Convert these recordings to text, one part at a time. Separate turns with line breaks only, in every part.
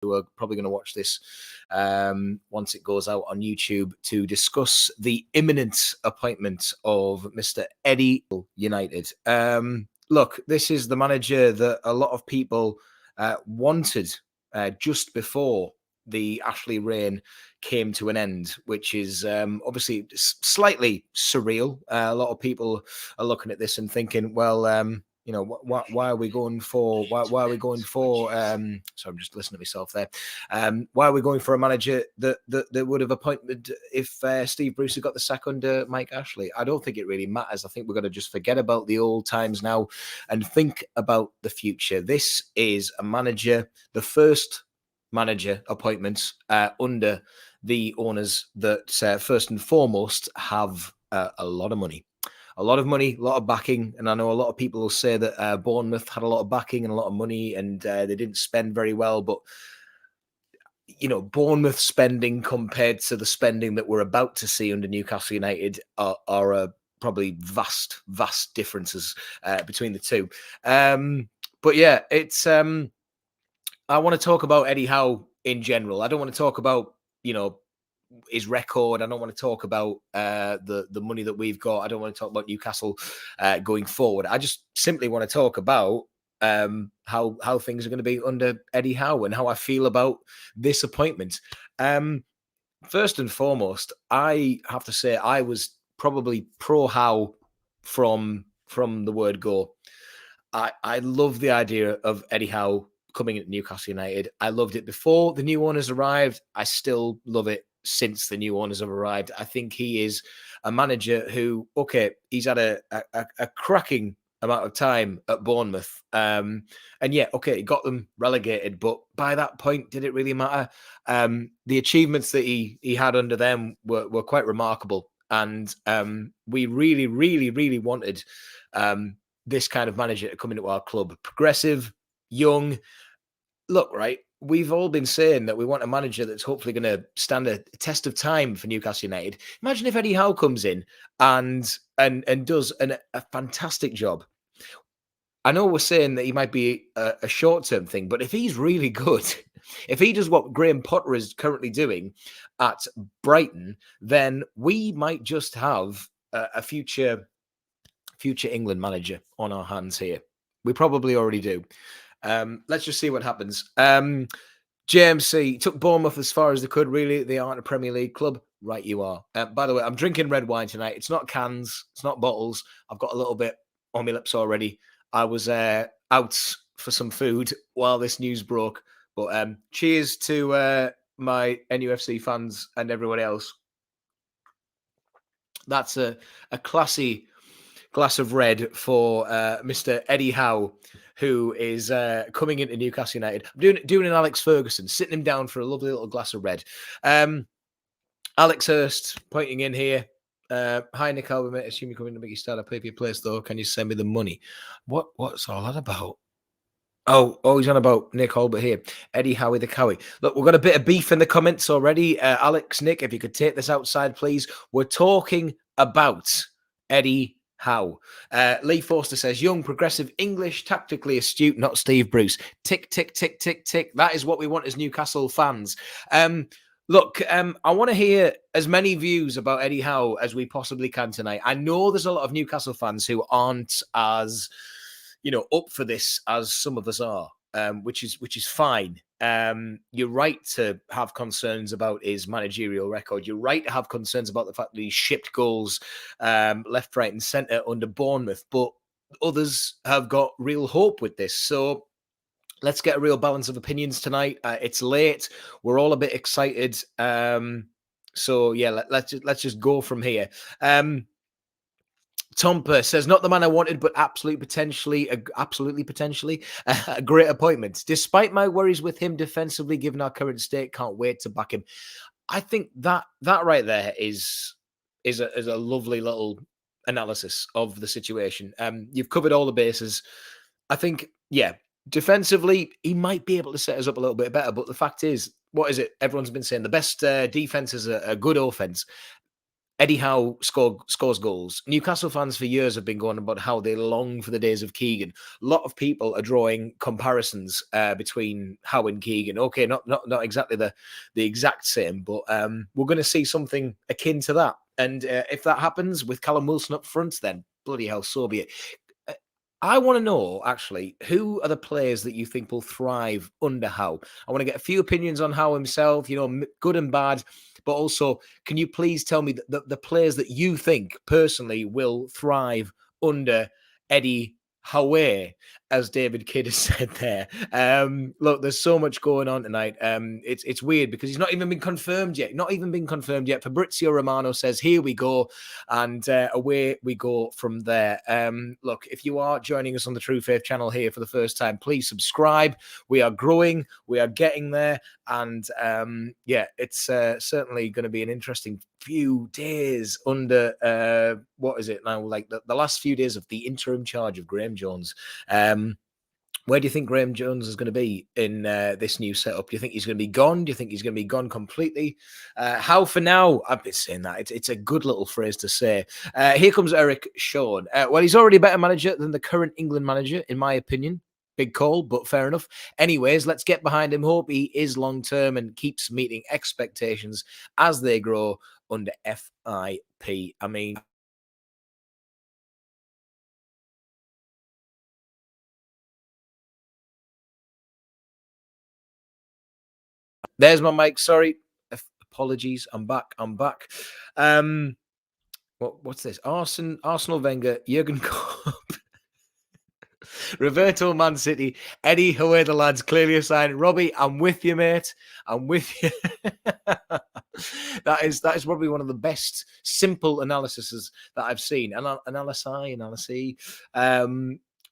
who are probably going to watch this once it goes out on YouTube to discuss the imminent appointment of Mr. Eddie United. Look, this is the manager that a lot of people wanted just before the Ashley reign came to an end, which is obviously slightly surreal. A lot of people are looking at this and thinking, well, you know, why are we going for? Why are we going for? Sorry, I'm just listening to myself there. Why are we going for a manager that would have appointed if Steve Bruce had got the sack under Mike Ashley? I don't think it really matters. I think we're going to just forget about the old times now and think about the future. This is a manager, the first manager appointments under the owners that first and foremost have a lot of money. A lot of money, a lot of backing. And I know a lot of people will say that Bournemouth had a lot of backing and a lot of money and they didn't spend very well. But, you know, Bournemouth spending compared to the spending that we're about to see under Newcastle United are probably vast differences between the two. But yeah, it's I want to talk about Eddie Howe in general. I don't want to talk about, you know, his record. I don't want to talk about the money that we've got. I don't want to talk about Newcastle going forward. I just simply want to talk about how things are going to be under Eddie Howe and how I feel about this appointment. First and foremost, I have to say I was probably pro Howe from the word go. I love the idea of Eddie Howe coming at Newcastle United. I loved it before the new owners arrived. I still love it since the new owners have arrived. I think he is a manager who, okay, he's had a cracking amount of time at Bournemouth. And yeah, okay, he got them relegated, but by that point, did it really matter? The achievements that he had under them were quite remarkable. And we really wanted this kind of manager to come into our club. Progressive, young. Look, right, we've all been saying that we want a manager that's hopefully going to stand a test of time for Newcastle United. Imagine if Eddie Howe comes in and does a fantastic job. I know we're saying that he might be a short-term thing, but if he's really good, if he does what Graham Potter is currently doing at Brighton, then we might just have a future England manager on our hands here. We probably already do. Let's just see what happens. JMC took Bournemouth as far as they could. Really, they aren't a Premier League club. Right, you are. By the way, I'm drinking red wine tonight. It's not cans. It's not bottles. I've got a little bit on my lips already. I was out for some food while this news broke. But cheers to my NUFC fans and everyone else. That's a classy glass of red for Mr. Eddie Howe, who is coming into Newcastle United. I'm doing an Alex Ferguson, sitting him down for a lovely little glass of red. Alex Hurst pointing in here. Hi, Nick Albert, mate. Assume you're coming to make you start. I pay for your place, though. Can you send me the money? What's all that about? Oh, he's on about Nick Albert here. Eddie Howie the Cowie. Look, we've got a bit of beef in the comments already. Alex, Nick, if you could take this outside, please. We're talking about Eddie Howe. Lee Forster says, young, progressive, English, tactically astute, not Steve Bruce. Tick, tick, tick, tick, tick. That is what we want as Newcastle fans. Look, I want to hear as many views about Eddie Howe as we possibly can tonight. I know there's a lot of Newcastle fans who aren't as, you know, up for this as some of us are, which is fine. You're right to have concerns about his managerial record. You're right to have concerns about the fact that he shipped goals left, right, and centre under Bournemouth. But others have got real hope with this. So let's get a real balance of opinions tonight. It's late. We're all a bit excited. So yeah, let's just go from here. Tomper says, not the man I wanted, but absolutely potentially a great appointment. Despite my worries with him defensively, given our current state, can't wait to back him. I think that right there is a lovely little analysis of the situation. You've covered all the bases. I think, yeah, defensively, he might be able to set us up a little bit better. But the fact is, what is it? Everyone's been saying the best defense is a good offense. Eddie Howe scores goals. Newcastle fans for years have been going about how they long for the days of Keegan. A lot of people are drawing comparisons between Howe and Keegan. Okay, not exactly the exact same, but we're going to see something akin to that. And if that happens with Callum Wilson up front, then bloody hell, so be it. I want to know, actually, who are the players that you think will thrive under Howe? I want to get a few opinions on Howe himself, good and bad, but also, can you please tell me the players that you think personally will thrive under Eddie Howe, as David Kidd has said there? Look, there's so much going on tonight. It's weird because he's not even been confirmed yet. Not even been confirmed yet. Fabrizio Romano says, "Here we go," and away we go from there. Look, if you are joining us on the True Faith channel here for the first time, please subscribe. We are growing. We are getting there. And it's certainly going to be an interesting few days under what is it now? Like the last few days of the interim charge of Graham Jones. Where do you think Graham Jones is going to be in this new setup? Do you think he's going to be gone? Do you think he's going to be gone completely? How for now? I've been saying that. It's a good little phrase to say. Here comes Eric Shawn. Well, he's already a better manager than the current England manager, in my opinion. Big call, but fair enough. Anyways, let's get behind him. Hope he is long-term and keeps meeting expectations as they grow under FIP. I mean, there's my mic. Sorry. Apologies. I'm back. What's this? Arsenal Wenger, Jurgen Klopp. Roberto Man City, Eddie Howe, the lads, clearly a sign. Robbie, I'm with you, mate. I'm with you. that is probably one of the best simple analyses that I've seen. Analysis.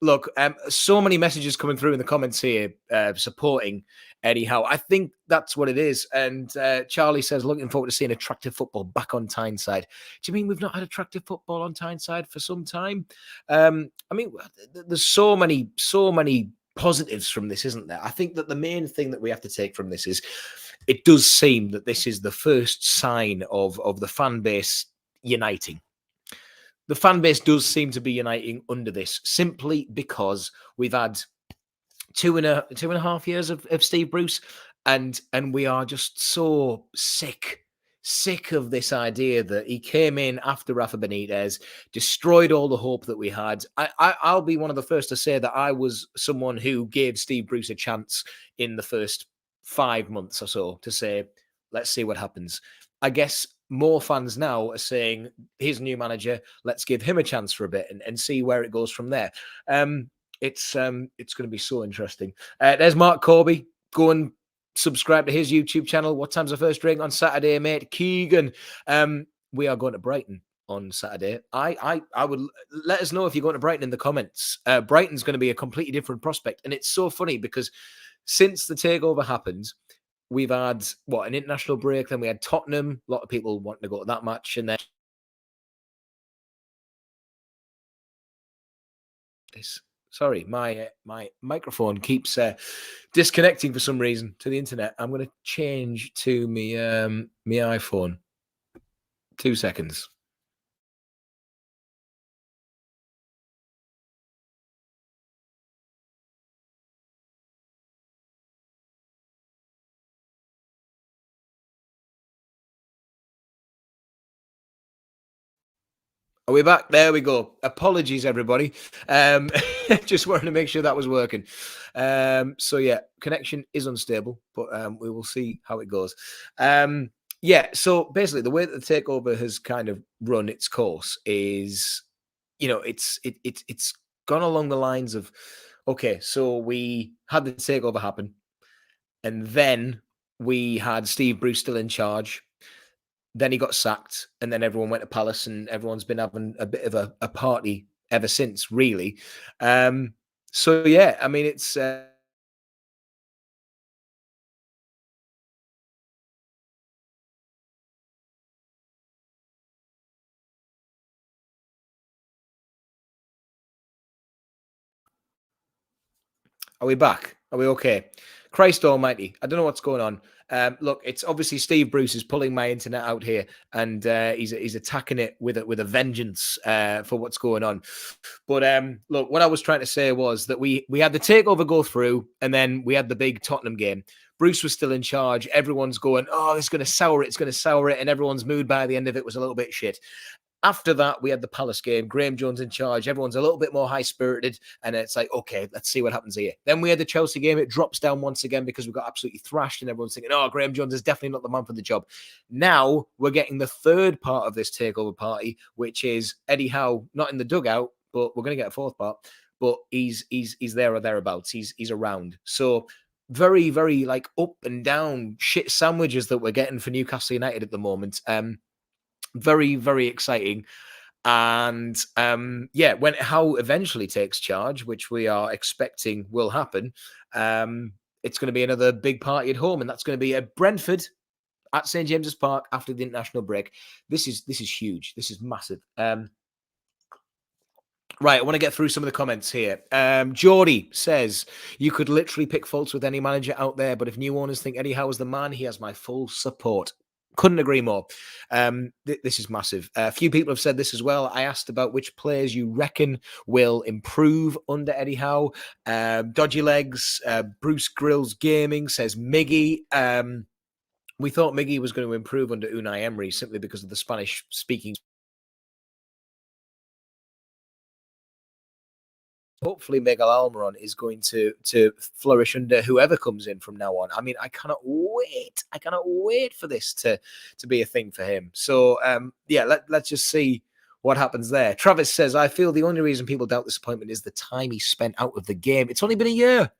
Look, so many messages coming through in the comments here supporting Eddie Howe. I think that's what it is. And Charlie says, looking forward to seeing attractive football back on Tyneside. Do you mean we've not had attractive football on Tyneside for some time? I mean, there's so many positives from this, isn't there? I think that the main thing that we have to take from this is it does seem that this is the first sign of the fan base uniting. The fan base does seem to be uniting under this simply because we've had two and a half years of Steve Bruce, and we are just so sick of this idea that he came in after Rafa Benitez, destroyed all the hope that we had. I'll be one of the first to say that I was someone who gave Steve Bruce a chance in the first 5 months or so to say, let's see what happens. I guess more fans now are saying, here's a new manager, let's give him a chance for a bit and see where it goes from there. It's going to be so interesting. There's Mark Corby. Go and subscribe to his YouTube channel. What time's the first drink on Saturday, mate? Keegan. We are going to Brighton on Saturday. I would let us know if you're going to Brighton in the comments. Brighton's going to be a completely different prospect, and it's so funny because since the takeover happened, we've had an international break. Then we had Tottenham. A lot of people wanting to go to that match, and then this. Sorry, my microphone keeps disconnecting for some reason to the internet. I'm going to change to my iPhone. 2 seconds. Are we back? There we go. Apologies, everybody. Just wanted to make sure that was working. So yeah, connection is unstable, but we will see how it goes. So basically, the way that the takeover has kind of run its course is, it's gone along the lines of, okay, so we had the takeover happen, and then we had Steve Bruce still in charge. Then he got sacked, and then everyone went to Palace, and everyone's been having a bit of a party ever since, really. So yeah, I mean, it's are we back? Are we okay? Christ almighty. I don't know what's going on. Look, it's obviously Steve Bruce is pulling my internet out here, and he's attacking it with a vengeance for what's going on. But look, what I was trying to say was that we had the takeover go through, and then we had the big Tottenham game. Bruce was still in charge. Everyone's going, oh, it's going to sour it. It's going to sour it. And everyone's mood by the end of it was a little bit shit. After that, we had the Palace game. Graham Jones in charge. Everyone's a little bit more high-spirited. And it's like, okay, let's see what happens here. Then we had the Chelsea game. It drops down once again because we got absolutely thrashed. And everyone's thinking, oh, Graham Jones is definitely not the man for the job. Now we're getting the third part of this takeover party, which is Eddie Howe, not in the dugout, but we're going to get a fourth part. But he's there or thereabouts. He's around. So very, very like up and down shit sandwiches that we're getting for Newcastle United at the moment. Very, very exciting. And when Howe eventually takes charge, which we are expecting will happen, it's going to be another big party at home, and that's going to be at Brentford at St James's Park after the international break. This is huge. This is massive. Right, I want to get through some of the comments here. Geordie says, you could literally pick faults with any manager out there, but if new owners think Eddie Howe is the man, he has my full support. Couldn't agree more. This is massive. A few people have said this as well. I asked about which players you reckon will improve under Eddie Howe. Dodgy Legs, Bruce Grills Gaming says Miggy. We thought Miggy was going to improve under Unai Emery simply because of the Spanish-speaking. Hopefully Miguel Almiron is going to flourish under whoever comes in from now on. I mean, I cannot wait. I cannot wait for this to be a thing for him. So, let's just see what happens there. Travis says, I feel the only reason people doubt this appointment is the time he spent out of the game. It's only been a year.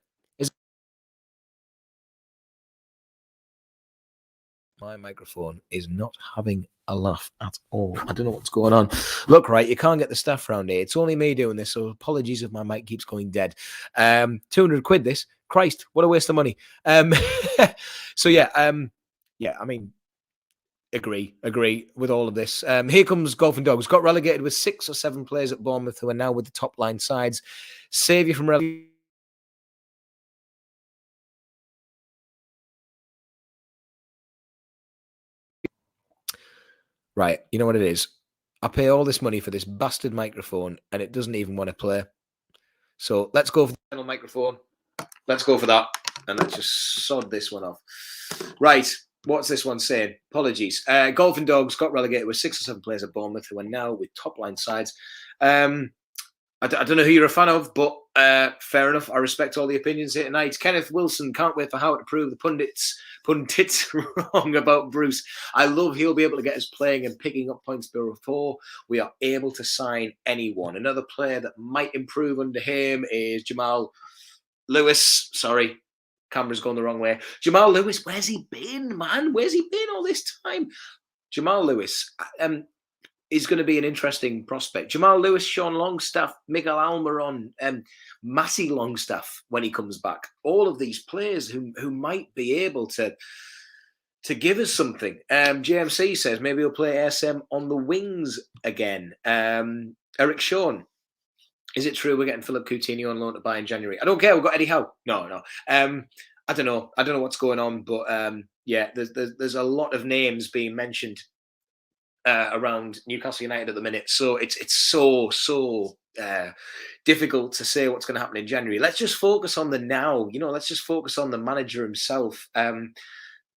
My microphone is not having a laugh at all. I don't know what's going on. Look, right, you can't get the staff around here. It's only me doing this, so apologies if my mic keeps going dead. 200 quid this. Christ, what a waste of money. I mean, agree with all of this. Here comes Golf and Dogs. Got relegated with 6 or 7 players at Bournemouth who are now with the top line sides. Save you from relegation. Right, you know what it is? I pay all this money for this bastard microphone and it doesn't even want to play. So let's go for the final microphone. Let's go for that. And let's just sod this one off. Right, what's this one saying? Apologies. Golf and Dogs got relegated with 6 or 7 players at Bournemouth who are now with top-line sides. I don't know who you're a fan of, but fair enough. I respect all the opinions here tonight. Kenneth Wilson, can't wait for Howe to prove the pundits wrong about Bruce. I love he'll be able to get us playing and picking up points before we are able to sign anyone. Another player that might improve under him is Jamal Lewis. Sorry, camera's gone the wrong way. Jamal Lewis, where's he been, man? Where's he been all this time? Jamal Lewis is going to be an interesting prospect. Jamal Lewis, Sean Longstaff, Miguel Almiron, Matty Longstaff when he comes back. All of these players who might be able to give us something. JMC says maybe he'll play ASM on the wings again. Eric Sean, is it true we're getting Philip Coutinho on loan to buy in January? I don't care. We've got Eddie Howe. No. I don't know. I don't know what's going on, but there's a lot of names being mentioned around Newcastle United at the minute. So it's so difficult to say what's going to happen in January. Let's just focus on the now. Let's just focus on the manager himself. Can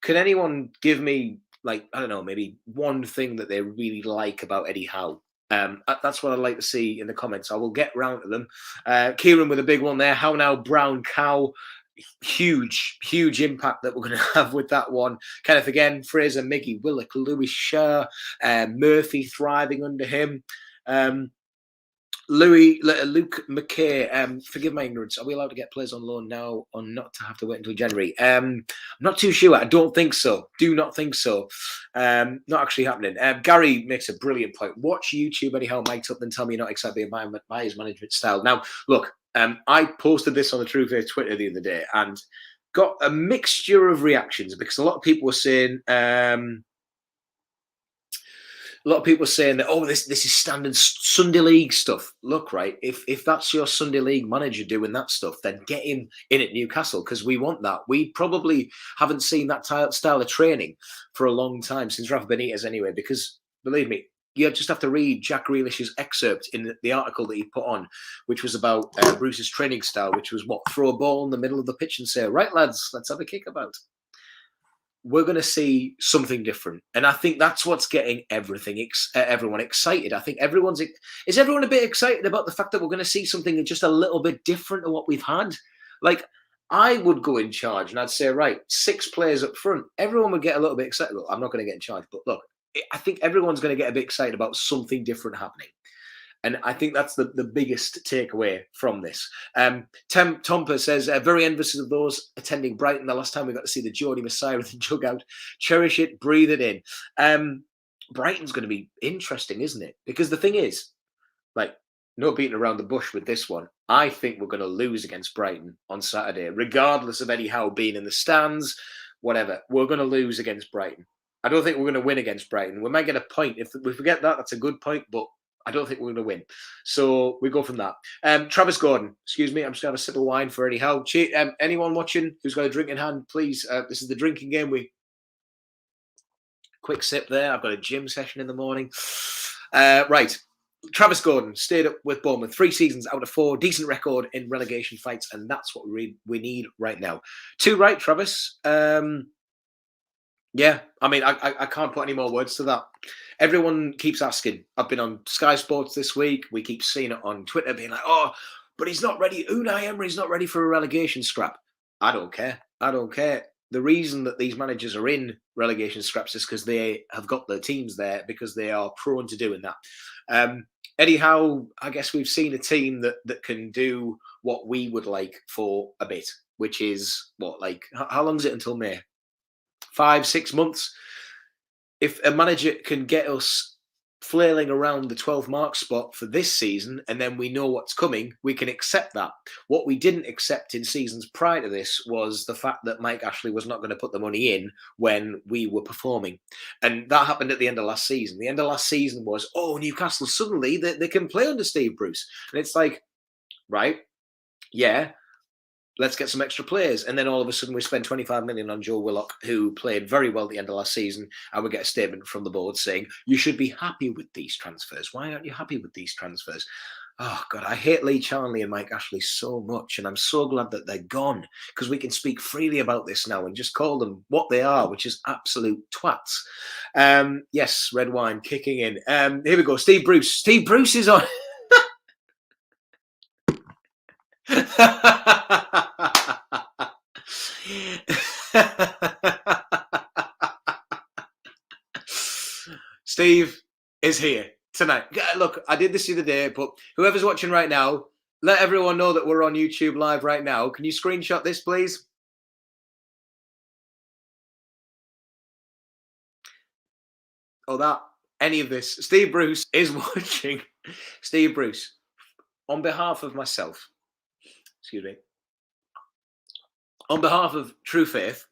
anyone give me, like, I don't know, maybe one thing that they really like about Eddie Howe? That's what I'd like to see in the comments. I will get round to them. Kieran with a big one there. How now, Brown Cow? Huge impact that we're going to have with that one. Kenneth again, Fraser, Miggy, Willock, Lewis Sher, Murphy thriving under him. Luke McKay, forgive my ignorance. Are we allowed to get players on loan now or not to have to wait until January? I'm not too sure. I don't think so. Do not think so. Not actually happening. Gary makes a brilliant point. Watch YouTube anyhow, mic'd up, then tell me you're not excited by his management style. Now, look, I posted this on the True Faith Twitter the other day and got a mixture of reactions because a lot of people were saying, a lot of people are saying that, oh, this is standard Sunday League stuff. Look, right, if that's your Sunday League manager doing that stuff, then get him in at Newcastle, because we want that. We probably haven't seen that style of training for a long time, since Rafa Benitez anyway, because believe me, you just have to read Jack Grealish's excerpt in the article that he put on, which was about Bruce's training style, which was what? Throw a ball in the middle of the pitch and say, right, lads, let's have a kick about. We're going to see something different. And I think that's what's getting everyone excited. I think is everyone a bit excited about the fact that we're going to see something just a little bit different to what we've had? Like, I would go in charge and I'd say, right, 6 players up front. Everyone would get a little bit excited. Well, I'm not going to get in charge, but look, I think everyone's going to get a bit excited about something different happening. And I think that's the biggest takeaway from this. Tomper says, very envious of those attending Brighton. The last time we got to see the Geordie Messiah in the dugout. Cherish it, breathe it in. Brighton's going to be interesting, isn't it? Because the thing is, like, no beating around the bush with this one. I think we're going to lose against Brighton on Saturday, regardless of Eddie Howe being in the stands, whatever. We're going to lose against Brighton. I don't think we're going to win against Brighton. We might get a point. If we forget that, that's a good point, but I don't think we're going to win. So we go from that. Travis Gordon, excuse me, I'm just going to have a sip of wine for Eddie Howe. Anyone watching who's got a drink in hand, please. This is the drinking game. Quick sip there. I've got a gym session in the morning. Right. Travis Gordon stayed up with Bournemouth 3 seasons out of 4. Decent record in relegation fights, and that's what we need right now. 2 right, Travis. Yeah, I mean, I can't put any more words to that. Everyone keeps asking. I've been on Sky Sports this week. We keep seeing it on Twitter being like, oh, but he's not ready. Unai Emery's not ready for a relegation scrap. I don't care. I don't care. The reason that these managers are in relegation scraps is because they have got their teams there, because they are prone to doing that. Eddie Howe, I guess we've seen a team that can do what we would like for a bit, which is what, like, how long is it until May? 5-6 months. If a manager can get us flailing around the 12 mark spot for this season, and then we know what's coming, we can accept that. What we didn't accept in seasons prior to this was the fact that Mike Ashley was not going to put the money in when we were performing. And that happened at the end of last season. The end of last season was, oh, Newcastle, suddenly they can play under Steve Bruce. And it's like, right, yeah, let's get some extra players. And then all of a sudden we spend 25 million on Joe Willock, who played very well at the end of last season. And we get a statement from the board saying, you should be happy with these transfers. Why aren't you happy with these transfers? Oh, God, I hate Lee Charnley and Mike Ashley so much. And I'm so glad that they're gone, because we can speak freely about this now and just call them what they are, which is absolute twats. Yes, red wine kicking in. Here we go. Steve Bruce. Steve Bruce is on. Steve is here tonight. Look, I did this the other day, but whoever's watching right now, let everyone know that we're on YouTube live right now. Can you screenshot this, please? Oh, any of this. Steve Bruce is watching. Steve Bruce, on behalf of myself, excuse me, on behalf of True Faith,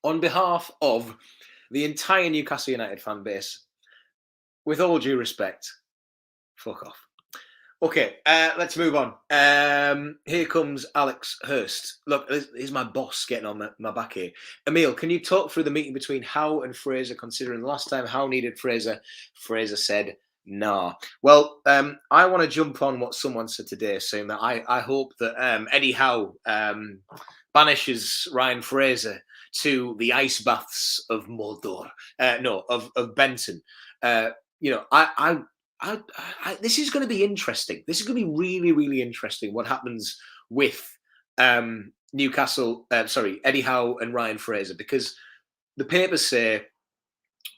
on behalf of the entire Newcastle United fan base, with all due respect, fuck off. Okay, let's move on. Here comes Alex Hurst. Look, here's my boss getting on my back here. Emil, can you talk through the meeting between Howe and Fraser, considering the last time Howe needed Fraser, Fraser said, nah. Well, I want to jump on what someone said today, saying that I hope that Eddie Howe banishes Ryan Fraser to the ice baths of Mordor. Of Benton. You know, this is going to be interesting. This is going to be really, really interesting. What happens with Newcastle? Eddie Howe and Ryan Fraser, because the papers say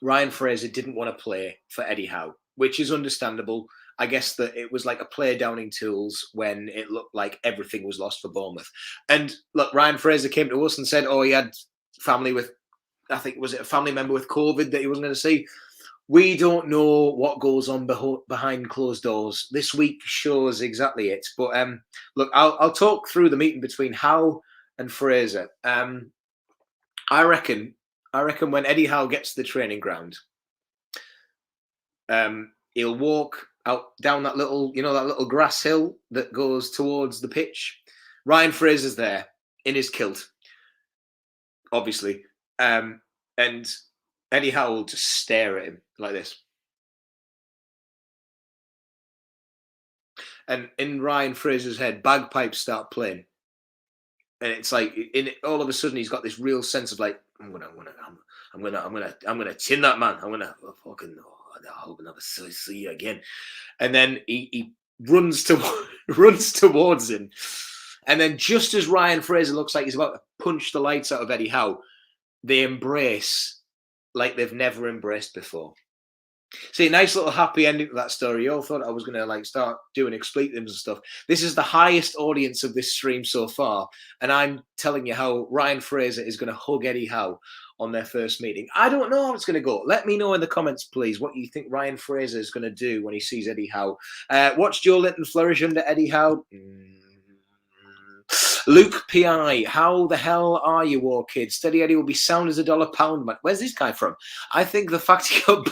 Ryan Fraser didn't want to play for Eddie Howe, which is understandable. I guess that it was like a player downing tools when it looked like everything was lost for Bournemouth. And look, Ryan Fraser came to us and said, oh, he had family with, I think, was it a family member with COVID that he wasn't going to see? We don't know what goes on behind closed doors. This week shows exactly it. But look, I'll talk through the meeting between Howe and Fraser. I reckon when Eddie Howe gets to the training ground, He'll walk out down that little, that little grass hill that goes towards the pitch. Ryan Fraser's there in his kilt, obviously. And Eddie Howe will just stare at him like this. And in Ryan Fraser's head, bagpipes start playing. And it's like, all of a sudden, he's got this real sense of like, I'm gonna chin that man. I'm gonna fucking, I hope I never see you again. And then he runs towards him. And then just as Ryan Fraser looks like he's about to punch the lights out of Eddie Howe, they embrace like they've never embraced before. See, nice little happy ending to that story. You all thought I was going to like start doing expletives and stuff. This is the highest audience of this stream so far. And I'm telling you how Ryan Fraser is going to hug Eddie Howe on their first meeting. I don't know how it's going to go. Let me know in the comments, please, what you think Ryan Fraser is going to do when he sees Eddie Howe. Watch Joe Linton flourish under Eddie Howe. Luke P.I., how the hell are you, war kid? Steady Eddie will be sound as $1 pound, man. Where's this guy from? I think the fact he got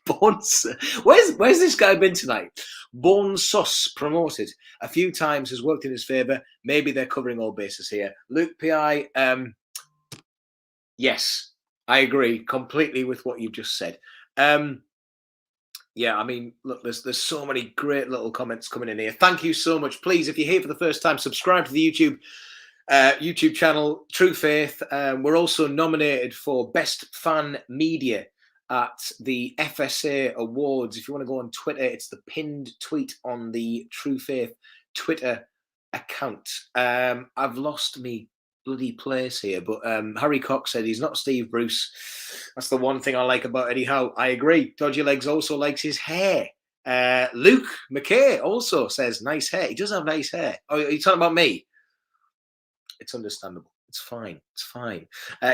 Bones. Where's this guy been tonight? Born Sus promoted a few times, has worked in his favour. Maybe they're covering all bases here. Luke P.I., yes, I agree completely with what you've just said. Yeah, I mean, look, there's so many great little comments coming in here. Thank you so much. Please, if you're here for the first time, subscribe to the YouTube channel, True Faith. We're also nominated for Best Fan Media at the FSA Awards. If you want to go on Twitter, it's the pinned tweet on the True Faith Twitter account. I've lost me bloody place here, but Harry Cox said he's not Steve Bruce. That's the one thing I like about Eddie Howe. I agree. Dodgy Legs also likes his hair. Luke McKay also says nice hair. He does have nice hair. Oh, are you talking about me? It's understandable. It's fine. It's fine.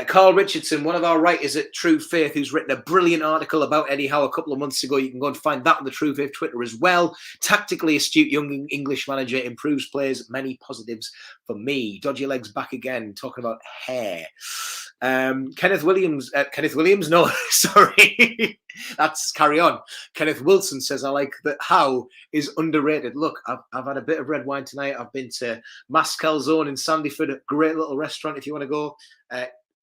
Carl Richardson, one of our writers at True Faith, who's written a brilliant article about Eddie Howe a couple of months ago. You can go and find that on the True Faith Twitter as well. Tactically astute young English manager, improves players. Many positives for me. Dodgy Legs back again, talking about hair. Kenneth Williams, no, sorry. That's carry on. Kenneth Wilson says, I like that Howe is underrated. Look, I've had a bit of red wine tonight. I've been to Mascalzone in Sandyford, a great little restaurant if you want to go.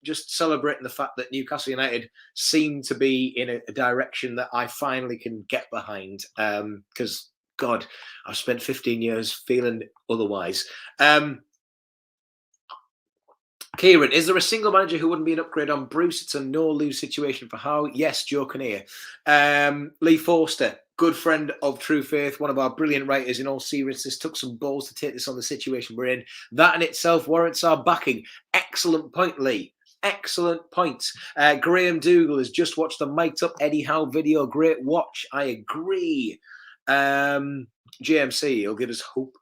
Just celebrating the fact that Newcastle United seem to be in a direction that I finally can get behind. Because, God, I've spent 15 years feeling otherwise. Kieran, is there a single manager who wouldn't be an upgrade on Bruce? It's a no-lose situation for Howe. Yes, Joe Kinnear. Lee Forster, good friend of True Faith, one of our brilliant writers in all seriousness, took some balls to take this on the situation we're in. That in itself warrants our backing. Excellent point, Lee. Excellent point. Graham Dougal has just watched the mic'd up Eddie Howe video. Great watch. I agree. JMC, he'll give us hope.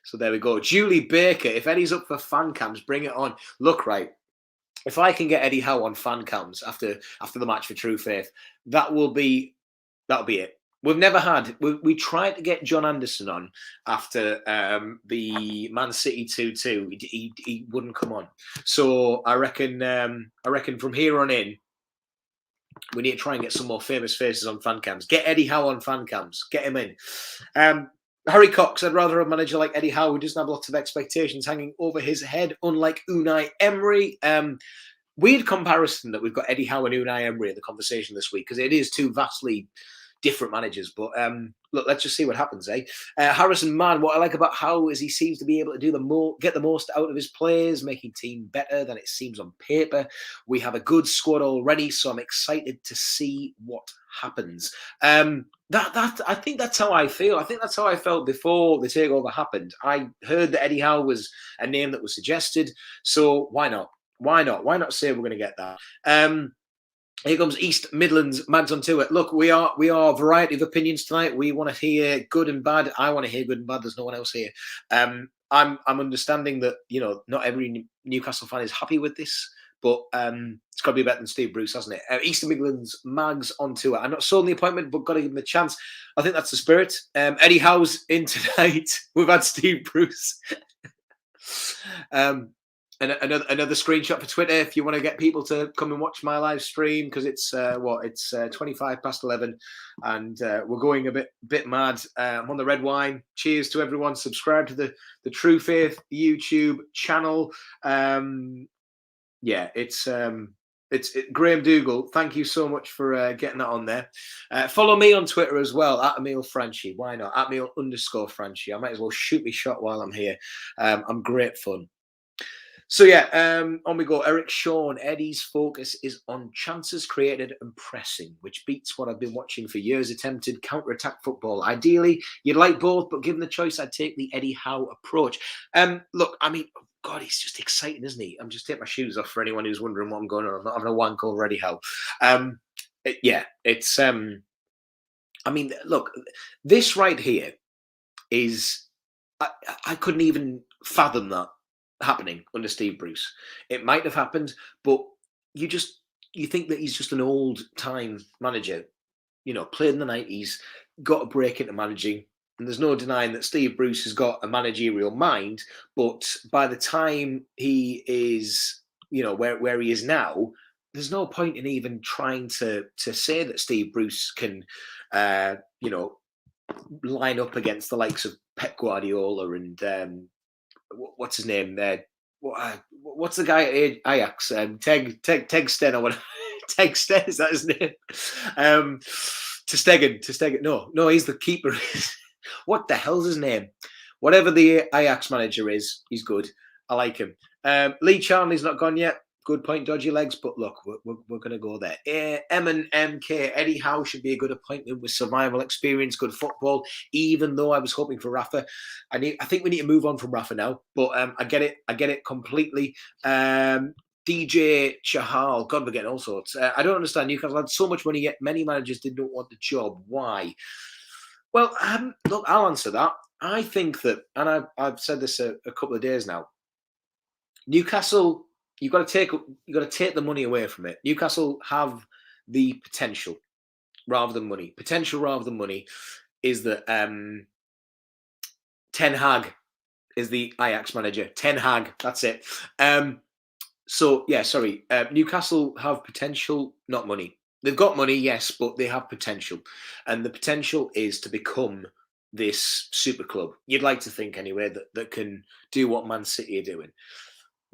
So there we go. Julie Baker, if Eddie's up for fan cams, bring it on. Look, right, if I can get Eddie Howe on fan cams after the match for True Faith, that'll be it. We've never had. We tried to get John Anderson on after the Man City 2-2. He wouldn't come on. So I reckon from here on in, we need to try and get some more famous faces on fan cams. Get Eddie Howe on fan cams. Get him in. Harry Cox, I'd rather a manager like Eddie Howe who doesn't have lots of expectations hanging over his head, unlike Unai Emery. Weird comparison that we've got Eddie Howe and Unai Emery in the conversation this week, because it is two vastly different managers. But look, let's just see what happens, eh? Harrison Mann, what I like about Howe is he seems to be able to do get the most out of his players, making team better than it seems on paper. We have a good squad already, so I'm excited to see what happens. I think that's how I feel. I think that's how I felt before the takeover happened. I heard that Eddie Howe was a name that was suggested, so why not? Why not? Why not say we're going to get that? Here comes East Midlands Mags on tour. Look, we are a variety of opinions tonight. We want to hear good and bad. I want to hear good and bad. There's no one else here. I'm understanding that not every Newcastle fan is happy with this, but it's got to be better than Steve Bruce, hasn't it? East Midlands Mags on tour. I'm not sold on the appointment, but got to give him a chance. I think that's the spirit. Eddie Howe's in tonight. We've had Steve Bruce. another screenshot for Twitter if you want to get people to come and watch my live stream, because it's 25 past 11 and we're going a bit mad. I'm on the red wine. Cheers to everyone. Subscribe to the True Faith YouTube channel. It's Graham Dougal. Thank you so much for getting that on there. Follow me on Twitter as well, at Emil Franchi. Why not? At Emil_Franchi. I might as well shoot me shot while I'm here. I'm great fun. So yeah, on we go. Eric Sean, Eddie's focus is on chances created and pressing, which beats what I've been watching for years, attempted counter-attack football. Ideally, you'd like both, but given the choice, I'd take the Eddie Howe approach. Look, I mean, God, he's just exciting, isn't he? I'm just taking my shoes off for anyone who's wondering what I'm going on. I'm not having a wank over Eddie Howe. I mean, look, this right here is, I couldn't even fathom that happening under Steve Bruce. It might have happened, but you think that he's just an old time manager, played in the 90s, got a break into managing, and there's no denying that Steve Bruce has got a managerial mind, but by the time he is, where he is now, there's no point in even trying to say that Steve Bruce can line up against the likes of Pep Guardiola and what's his name there? What's the guy at Ajax? Teg Sten or whatever. Teg Sten, is that his name? Stegen. No, he's the keeper. What the hell's his name? Whatever the Ajax manager is, he's good. I like him. Lee Charnley's not gone yet. Good point, dodgy legs, but look, we're going to go there. M and MK, Eddie Howe should be a good appointment with survival experience, good football, even though I was hoping for Rafa. I think we need to move on from Rafa now, but I get it completely. DJ Chahal, God, we're getting all sorts. I don't understand. Newcastle had so much money, yet many managers did not want the job. Why? Well, look, I'll answer that. I think that, and I've said this a couple of days now, Newcastle, you've got to take the money away from it. Newcastle have the potential rather than money. Potential rather than money is that Ten Hag is the Ajax manager. Ten Hag, that's it. Newcastle have potential, not money. They've got money, yes, but they have potential. And the potential is to become this super club. You'd like to think anyway that can do what Man City are doing.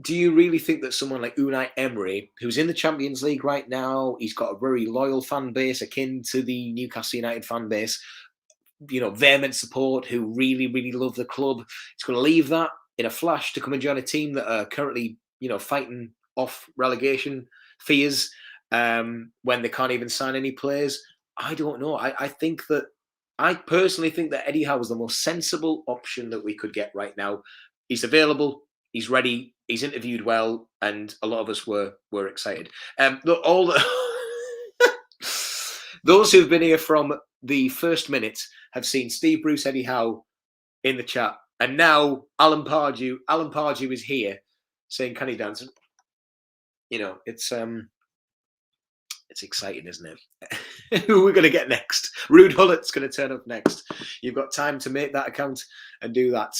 Do you really think that someone like Unai Emery, who's in the Champions League right now, he's got a very loyal fan base akin to the Newcastle United fan base, vehement support, who really, really love the club, he's going to leave that in a flash to come and join a team that are currently, fighting off relegation fears when they can't even sign any players? I don't know. I personally think that Eddie Howe is the most sensible option that we could get right now. He's available. He's ready. He's interviewed well, and a lot of us were excited. Those who've been here from the first minute have seen Steve Bruce, Eddie Howe in the chat, and now Alan Pardew. Alan Pardew is here saying, "Can he dance?" It's exciting, isn't it? Who are we going to get next? Rude Hullett's going to turn up next. You've got time to make that account and do that.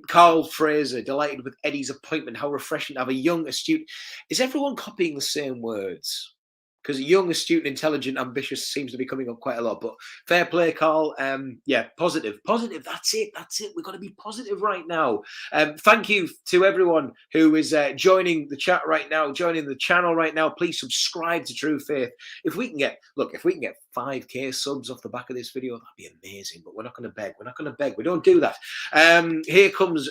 Carl Fraser, delighted with Eddie's appointment. How refreshing to have a young, astute... Is everyone copying the same words? Because young, astute, intelligent, ambitious seems to be coming up quite a lot. But fair play, Carl. Positive. That's it. We've got to be positive right now. Thank you to everyone who is joining the chat right now, joining the channel right now. Please subscribe to True Faith. If we can get 5K subs off the back of this video, that'd be amazing. But we're not going to beg. We don't do that. Here comes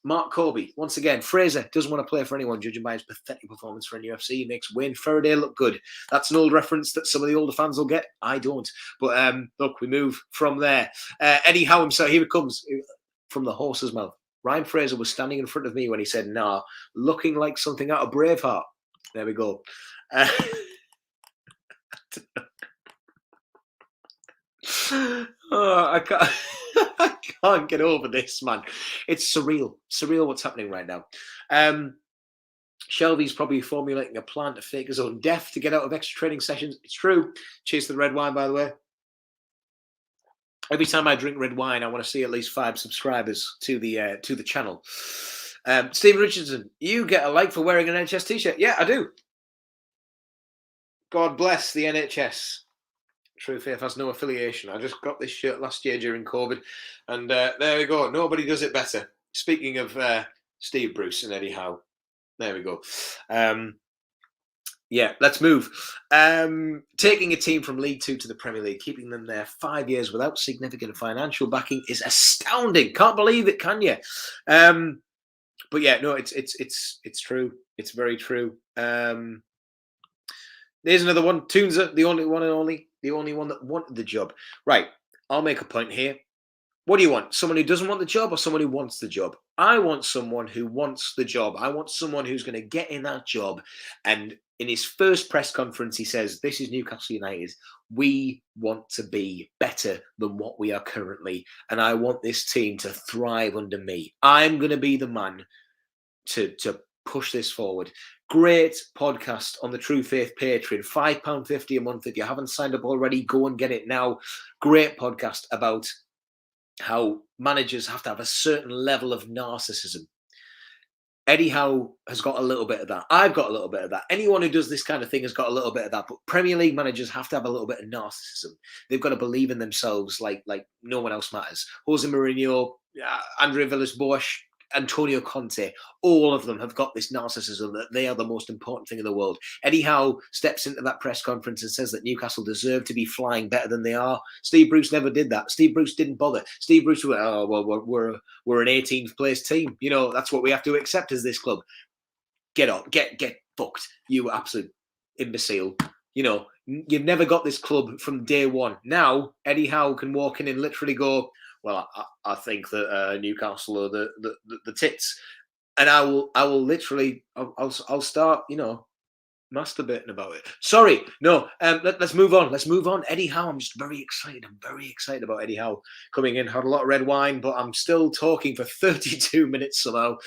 Mark Corby. Once again, Fraser doesn't want to play for anyone, judging by his pathetic performance for NUFC. He makes Wayne Faraday look good. That's an old reference that some of the older fans will get. I don't. But look, we move from there. Eddie Howe himself, here it comes from the horse's mouth. Ryan Fraser was standing in front of me when he said, "Nah," looking like something out of Braveheart. There we go. I can't get over this, man. It's surreal what's happening right now. Shelby's probably formulating a plan to fake his own death to get out of extra training sessions. It's true. Cheers to the red wine, by the way. Every time I drink red wine, I want to see at least 5 subscribers to the channel. Stephen Richardson, you get a like for wearing an NHS t-shirt. Yeah, I do. God bless the NHS. True Faith has no affiliation. I just got this shirt last year during COVID, and there we go. Nobody does it better. Speaking of Steve Bruce and Eddie Howe, there we go. Yeah, let's move. Taking a team from League Two to the Premier League, keeping them there 5 years without significant financial backing is astounding. Can't believe it, can you? But yeah, no, it's true. It's very true. There's another one. Toonza, the only one that wanted the job. Right, I'll make a point here. What do you want? Someone who doesn't want the job or someone who wants the job? I want someone who wants the job. I want someone who's going to get in that job. And in his first press conference, he says, this is Newcastle United. We want to be better than what we are currently. And I want this team to thrive under me. I'm going to be the man to push this forward. Great podcast on the True Faith Patreon. £5.50 a month. If you haven't signed up already, go and get it now. Great podcast about how managers have to have a certain level of narcissism. Eddie Howe has got a little bit of that. I've got a little bit of that. Anyone who does this kind of thing has got a little bit of that. But Premier League managers have to have a little bit of narcissism. They've got to believe in themselves like no one else matters. Jose Mourinho, Andrea Villas-Boas, Antonio Conte, all of them have got this narcissism that they are the most important thing in the world. Eddie Howe steps into that press conference and says that Newcastle deserve to be flying better than they are. Steve Bruce never did that. Steve Bruce didn't bother. Steve Bruce went, oh, well, we're an 18th place team. You know, that's what we have to accept as this club. Get up, get fucked. You absolute imbecile. You know, you've never got this club from day one. Now, Eddie Howe can walk in and literally go, well, I think that Newcastle are the tits, and I will literally I'll start, you know, masturbating about it. Sorry, no. Let's move on. Let's move on. Eddie Howe. I'm just very excited. I'm very excited about Eddie Howe coming in. Had a lot of red wine, but I'm still talking for 32 minutes somehow.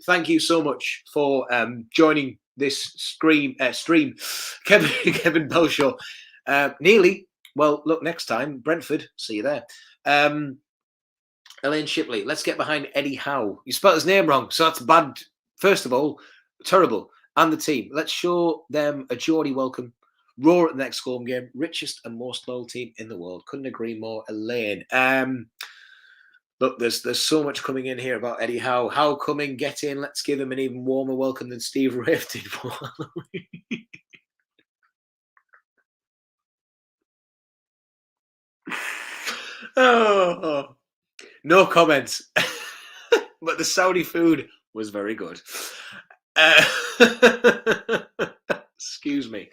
Thank you so much for joining this stream, Kevin Belshaw. Nearly. Well, look, next time Brentford. See you there. Elaine Shipley, let's get behind Eddie Howe. You spelled his name wrong, so that's bad. First of all, terrible. And the team. Let's show them a Geordie welcome. Roar at the next home game. Richest and most loyal team in the world. Couldn't agree more, Elaine. Look, there's so much coming in here about Eddie Howe. Howe coming, get in. Let's give him an even warmer welcome than Steve Rafe did for Halloween. Oh, no comments. But the Saudi food was very good. Excuse me.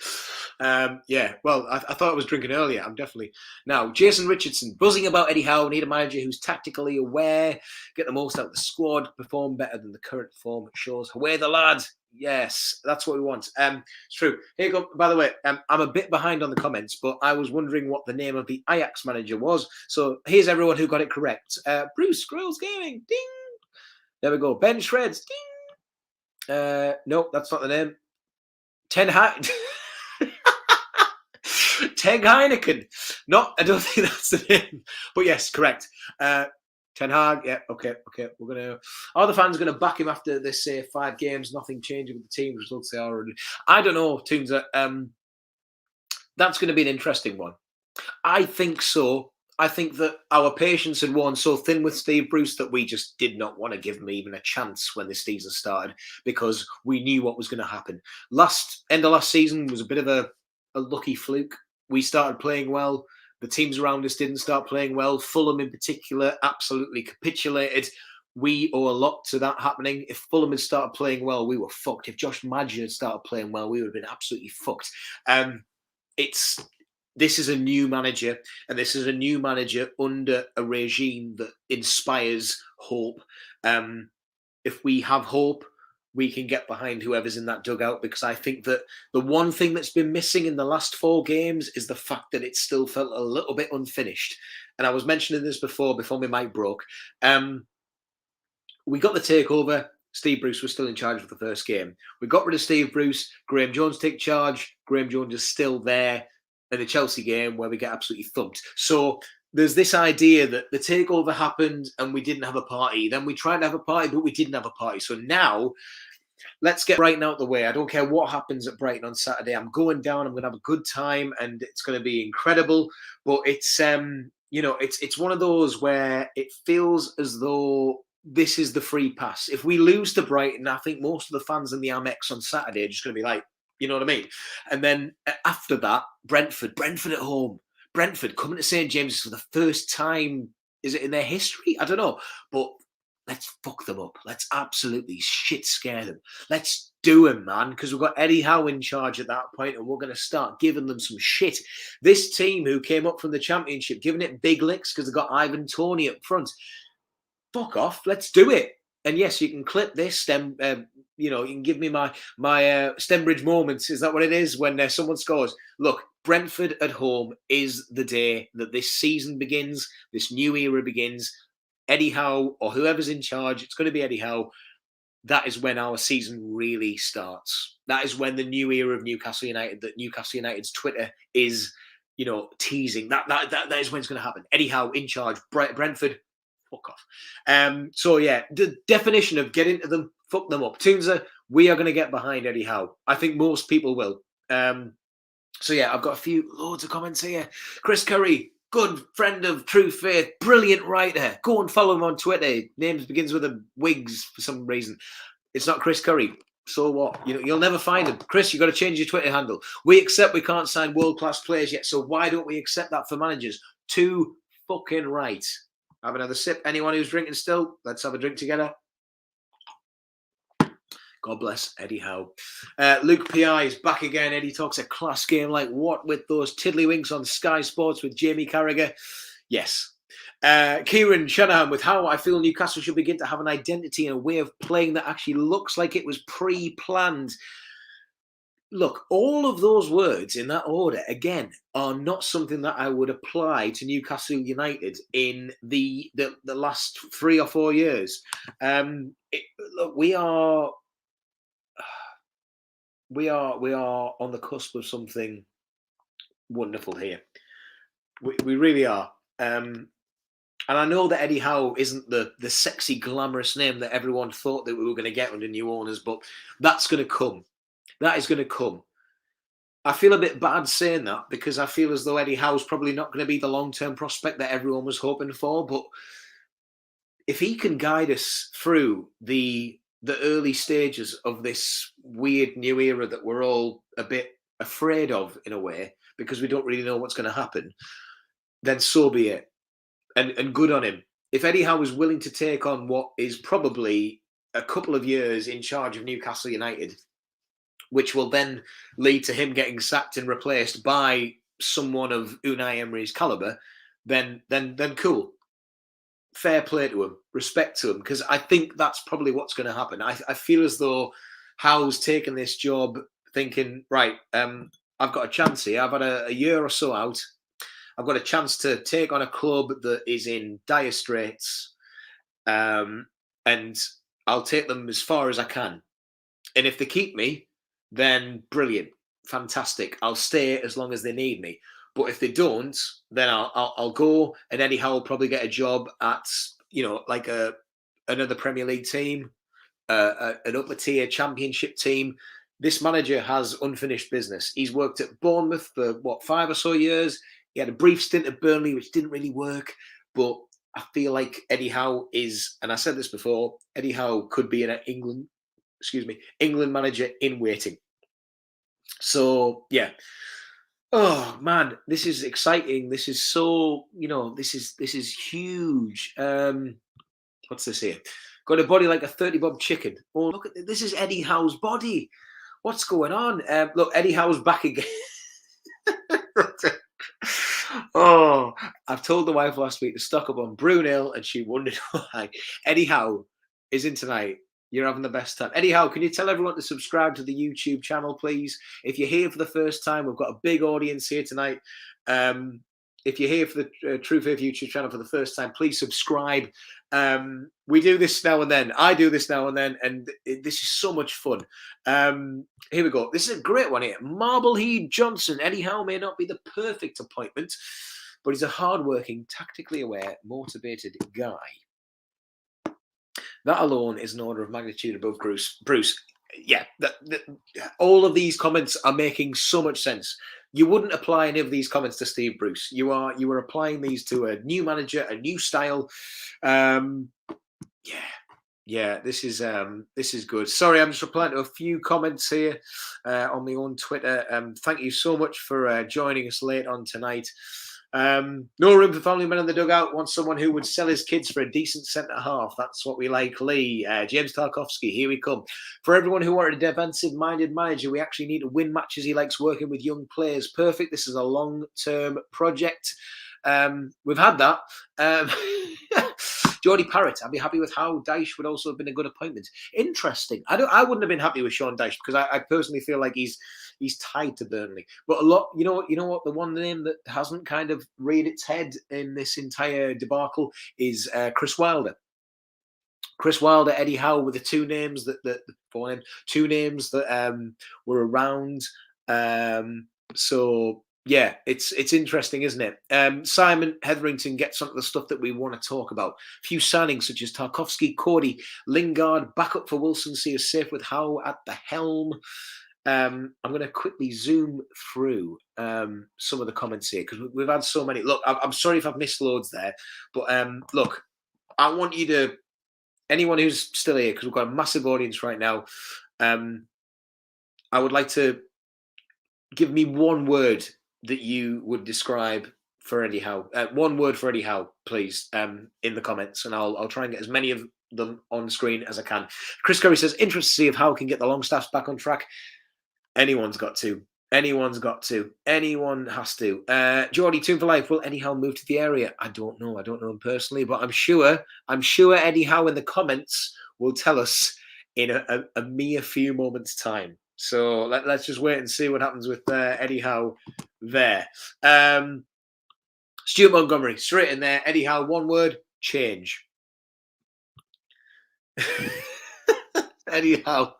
Yeah, well, I thought I was drinking earlier. I'm definitely... Now, Jason Richardson, buzzing about Eddie Howe. Need a manager who's tactically aware, get the most out of the squad, perform better than the current form shows. Away the lad. Yes, that's what we want. It's true. Here you go. By the way, I'm a bit behind on the comments, but I was wondering what the name of the Ajax manager was. So here's everyone who got it correct. Bruce Squirrels Gaming. Ding. There we go. Ben Shreds. Ding. No, that's not the name. Ten Heineken. No, I don't think that's the name. But yes, correct. Ten Hag, yeah, okay. We're gonna. Are the fans gonna back him after this 5 games? Nothing changing with the team results. They are. I don't know, teams. That's going to be an interesting one. I think so. I think that our patience had worn so thin with Steve Bruce that we just did not want to give him even a chance when this season started because we knew what was going to happen. End of last season was a bit of a lucky fluke. We started playing well. The teams around us didn't start playing well. Fulham in particular absolutely capitulated. We owe a lot to that happening. If Fulham had started playing well, we were fucked. If Josh Maja had started playing well, we would have been absolutely fucked. This is a new manager, and this is a new manager under a regime that inspires hope. If we have hope, we can get behind whoever's in that dugout, because I think that the one thing that's been missing in the last 4 games is the fact that it still felt a little bit unfinished. And I was mentioning this before my mic broke. We got the takeover. Steve Bruce was still in charge of the first game. We got rid of Steve Bruce. Graham Jones take charge. Graham Jones is still there in the Chelsea game where we get absolutely thumped. So there's this idea that the takeover happened and we didn't have a party. Then we tried to have a party, but we didn't have a party. So now let's get Brighton out the way. I don't care what happens at Brighton on Saturday. I'm going down. I'm going to have a good time, and it's going to be incredible. But it's it's one of those where it feels as though this is the free pass. If we lose to Brighton, I think most of the fans in the Amex on Saturday are just going to be like, you know what I mean? And then after that, Brentford at home. Brentford coming to St. James's for the first time. Is it in their history? I don't know. But let's fuck them up. Let's absolutely shit scare them. Let's do them, man, because we've got Eddie Howe in charge at that point, and we're going to start giving them some shit. This team who came up from the Championship, giving it big licks because they've got Ivan Toney up front. Fuck off. Let's do it. And yes, you can clip this stem. You can give me my Stembridge moments. Is that what it is when someone scores? Look, Brentford at home is the day that this season begins. This new era begins. Eddie Howe or whoever's in charge, it's going to be Eddie Howe. That is when our season really starts. That is when the new era of Newcastle United, that Newcastle United's Twitter is, teasing. That is when it's going to happen. Eddie Howe in charge. Brentford, fuck off. So yeah, the definition of get into them, fuck them up. Toonza, we are going to get behind Eddie Howe. I think most people will. So yeah, I've got loads of comments here. Chris Curry, good friend of True Faith, brilliant writer. Go and follow him on Twitter. Name begins with a Wigs for some reason. It's not Chris Curry. So what? You'll never find him. Chris, you've got to change your Twitter handle. We accept we can't sign world-class players yet, so why don't we accept that for managers? Too fucking right. Have another sip. Anyone who's drinking still, let's have a drink together. God bless Eddie Howe. Luke P.I. is back again. Eddie talks a class game like what with those tiddlywinks on Sky Sports with Jamie Carragher? Yes. Kieran Shanahan with how I feel Newcastle should begin to have an identity and a way of playing that actually looks like it was pre-planned. Look, all of those words in that order, again, are not something that I would apply to Newcastle United in the last 3 or 4 years. Look, we are on the cusp of something wonderful here. We really are. And I know that Eddie Howe isn't the sexy, glamorous name that everyone thought that we were going to get under new owners, but that's going to come. That is going to come. I feel a bit bad saying that because I feel as though Eddie Howe's probably not going to be the long-term prospect that everyone was hoping for. But if he can guide us through the early stages of this weird new era that we're all a bit afraid of in a way because we don't really know what's going to happen, then so be it. And good on him. If Eddie Howe is willing to take on what is probably a couple of years in charge of Newcastle United, which will then lead to him getting sacked and replaced by someone of Unai Emery's caliber, then cool. Fair play to him, respect to him, because I think that's probably what's going to happen. I feel as though Howe's taken this job thinking, right, I've got a chance here. I've had a year or so out. I've got a chance to take on a club that is in dire straits, and I'll take them as far as I can. And if they keep me, then brilliant, fantastic. I'll stay as long as they need me. But if they don't, then I'll go, and Eddie Howe will probably get a job at like another Premier League team, an upper tier Championship team. This manager has unfinished business. He's worked at Bournemouth for 5 or so years. He had a brief stint at Burnley, which didn't really work. But I feel like Eddie Howe is, and I said this before, Eddie Howe could be an England manager in waiting. So yeah. Oh man, this is exciting. This is so, this is huge. What's this here? Got a body like a 30 bob chicken. Oh, look at this is Eddie Howe's body. What's going on? Look, Eddie Howe's back again. Oh, I've told the wife last week to stock up on Brunel, and she wondered why. Eddie Howe is in tonight. You're having the best time. Eddie Howe, can you tell everyone to subscribe to the YouTube channel, please? If you're here for the first time, we've got a big audience here tonight. If you're here for the True Faith YouTube channel for the first time, please subscribe. We do this now and then. I do this now and then, and this is so much fun. Here we go. This is a great one here. Marblehead Johnson. Eddie Howe may not be the perfect appointment, but he's a hardworking, tactically aware, motivated guy. That alone is an order of magnitude above Bruce. Bruce, yeah, all of these comments are making so much sense. You wouldn't apply any of these comments to Steve Bruce. You are applying these to a new manager, a new style. Yeah, this is good. Sorry, I'm just replying to a few comments here on my own Twitter. Thank you so much for joining us late on tonight. No room for family men in the dugout. Want someone who would sell his kids for a decent centre half. That's what we like, Lee. James Tarkovsky, here we come. For everyone who wanted a defensive-minded manager, we actually need to win matches. He likes working with young players. Perfect. This is a long-term project. We've had that. Geordie Parrott, I'd be happy with Howe. Dyche would also have been a good appointment. Interesting. I wouldn't have been happy with Sean Dyche because I personally feel like he's tied to Burnley. But a lot, you know what, the one name that hasn't kind of reared its head in this entire debacle is Chris Wilder. Chris Wilder, Eddie Howe were the two names that were around. So yeah, it's interesting, isn't it? Simon Hetherington gets onto the stuff that we want to talk about. A few signings such as Tarkovsky, Cody, Lingard, backup for Wilson, see us safe with Howe at the helm. I'm going to quickly zoom through some of the comments here because we've had so many. Look, I'm sorry if I've missed loads there, but look, I want you to, anyone who's still here, because we've got a massive audience right now, I would like to give me one word that you would describe for Eddie Howe. One word for Eddie Howe, please, in the comments, and I'll try and get as many of them on screen as I can. Chris Curry says, interested to see if Howe can get the long staffs back on track. Anyone's got to. Anyone's got to. Anyone has to. Geordie, Tune for Life. Will Eddie Howe move to the area? I don't know. I don't know him personally, but I'm sure Eddie Howe in the comments will tell us in a mere few moments' time. So let's just wait and see what happens with Eddie Howe there. Stuart Montgomery, straight in there. Eddie Howe, one word, change. Eddie Howe.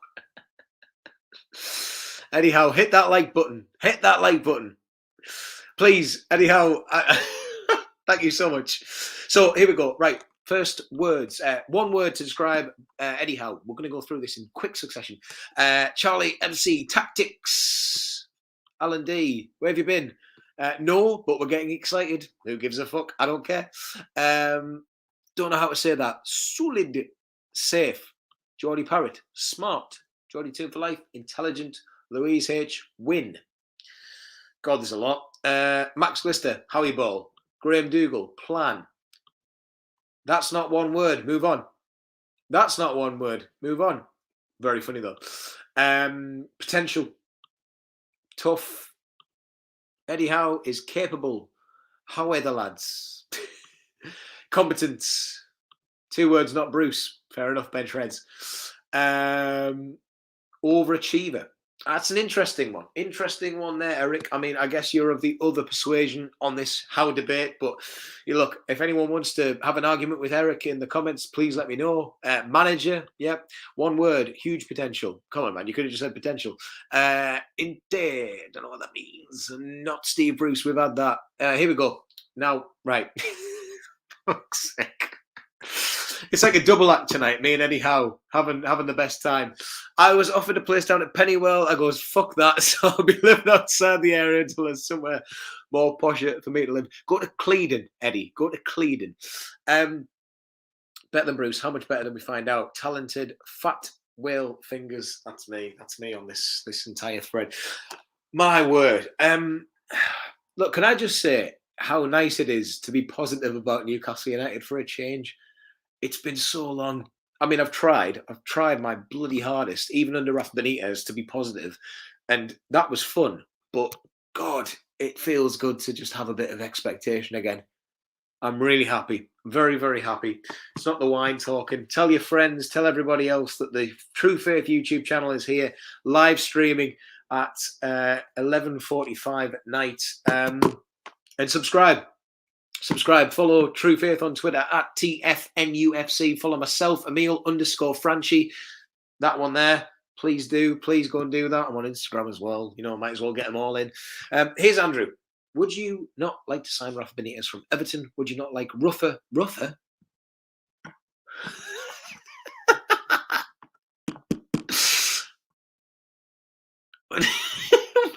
Eddie Howe, hit that like button. Hit that like button. Please, Eddie Howe. Thank you so much. So here we go. Right. First words. One word to describe Eddie Howe. We're going to go through this in quick succession. Charlie MC, tactics. Alan D, where have you been? No, but we're getting excited. Who gives a fuck? I don't care. Don't know how to say that. Solid. Safe. Geordie Parrott. Smart. Geordie Tune for Life. Intelligent. Louise H. Win. God, there's a lot. Max Glister. Howie Ball. Graham Dougal. Plan. That's not one word. Move on. That's not one word. Move on. Very funny though. Potential. Tough. Eddie Howe is capable. How are the lads? Competence. 2 words, not Bruce. Fair enough, Ben Shreds. Overachiever. That's an interesting one. Interesting one there, Eric. I mean, I guess you're of the other persuasion on this Howe debate, but you look, if anyone wants to have an argument with Eric in the comments, please let me know. Manager, yep. One word, huge potential. Come on, man. You could have just said potential. Indeed. Don't know what that means. Not Steve Bruce. We've had that. Here we go. Now, right. Fuck's sake. It's like a double act tonight, me and Eddie Howe having the best time. I was offered a place down at Pennywell. I goes, fuck that. So I'll be living outside the area until there's somewhere more posher for me to live. Go to Cleedon, Eddie. Go to Cleedon. Better than Bruce. How much better than we find out? Talented, fat whale fingers. That's me. That's me on this entire thread. My word. Look, can I just say how nice it is to be positive about Newcastle United for a change? It's been so long. I mean, I've tried my bloody hardest, even under Rafa Benitez, to be positive, and that was fun. But God, it feels good to just have a bit of expectation again. I'm really happy, very, very happy. It's not the wine talking. Tell your friends, tell everybody else that the True Faith YouTube channel is here, live streaming at 11:45 at night, and subscribe. Subscribe, follow True Faith on Twitter at TFNUFC. Follow myself, Emil _Franchi. That one there. Please do. Please go and do that. I'm on Instagram as well. You know, I might as well get them all in. Here's Andrew. Would you not like to sign Rafa Benitez from Everton? Would you not like Ruffer?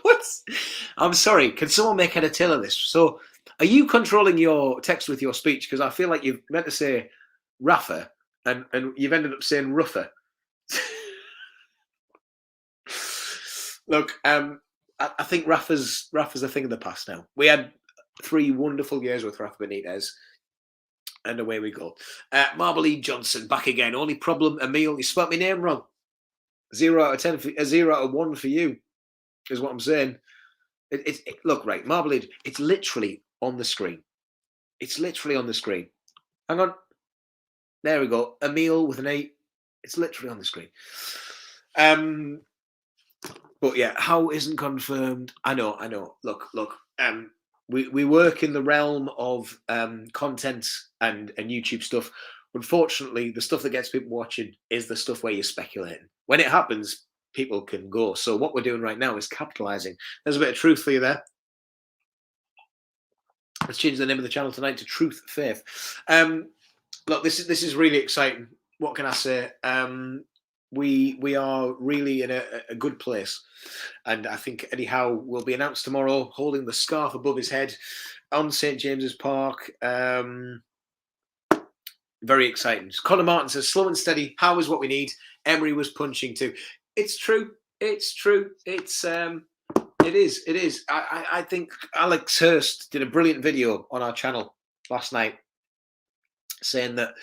What's? I'm sorry. Can someone make head or tail of this? So, are you controlling your text with your speech? Because I feel like you've meant to say Rafa, and you've ended up saying Ruffer. Look, I think Rafa's a thing of the past now. We had 3 wonderful years with Rafa Benitez, and away we go. Marble E. Johnson back again. Only problem, Emil, you spelled my name wrong. 0 out of 10, for, 0 out of 1 for you, is what I'm saying. Look, right, Marble E. It's literally on the screen. It's literally on the screen. Hang on. There we go. Emil with an 8. It's literally on the screen. But yeah, how isn't confirmed? I know. Look. We work in the realm of content and YouTube stuff. Unfortunately, the stuff that gets people watching is the stuff where you're speculating. When it happens, people can go. So what we're doing right now is capitalizing. There's a bit of truth for you there. Let's change the name of the channel tonight to Truth Faith. Look, this is really exciting. What can I say? We are really in a good place, and I think Eddie Howe will be announced tomorrow, holding the scarf above his head on St James's Park. Very exciting. Connor Martin says, "Slow and steady. Howe is what we need." Emery was punching too. It's true. It's true. It is. I think Alex Hurst did a brilliant video on our channel last night, saying that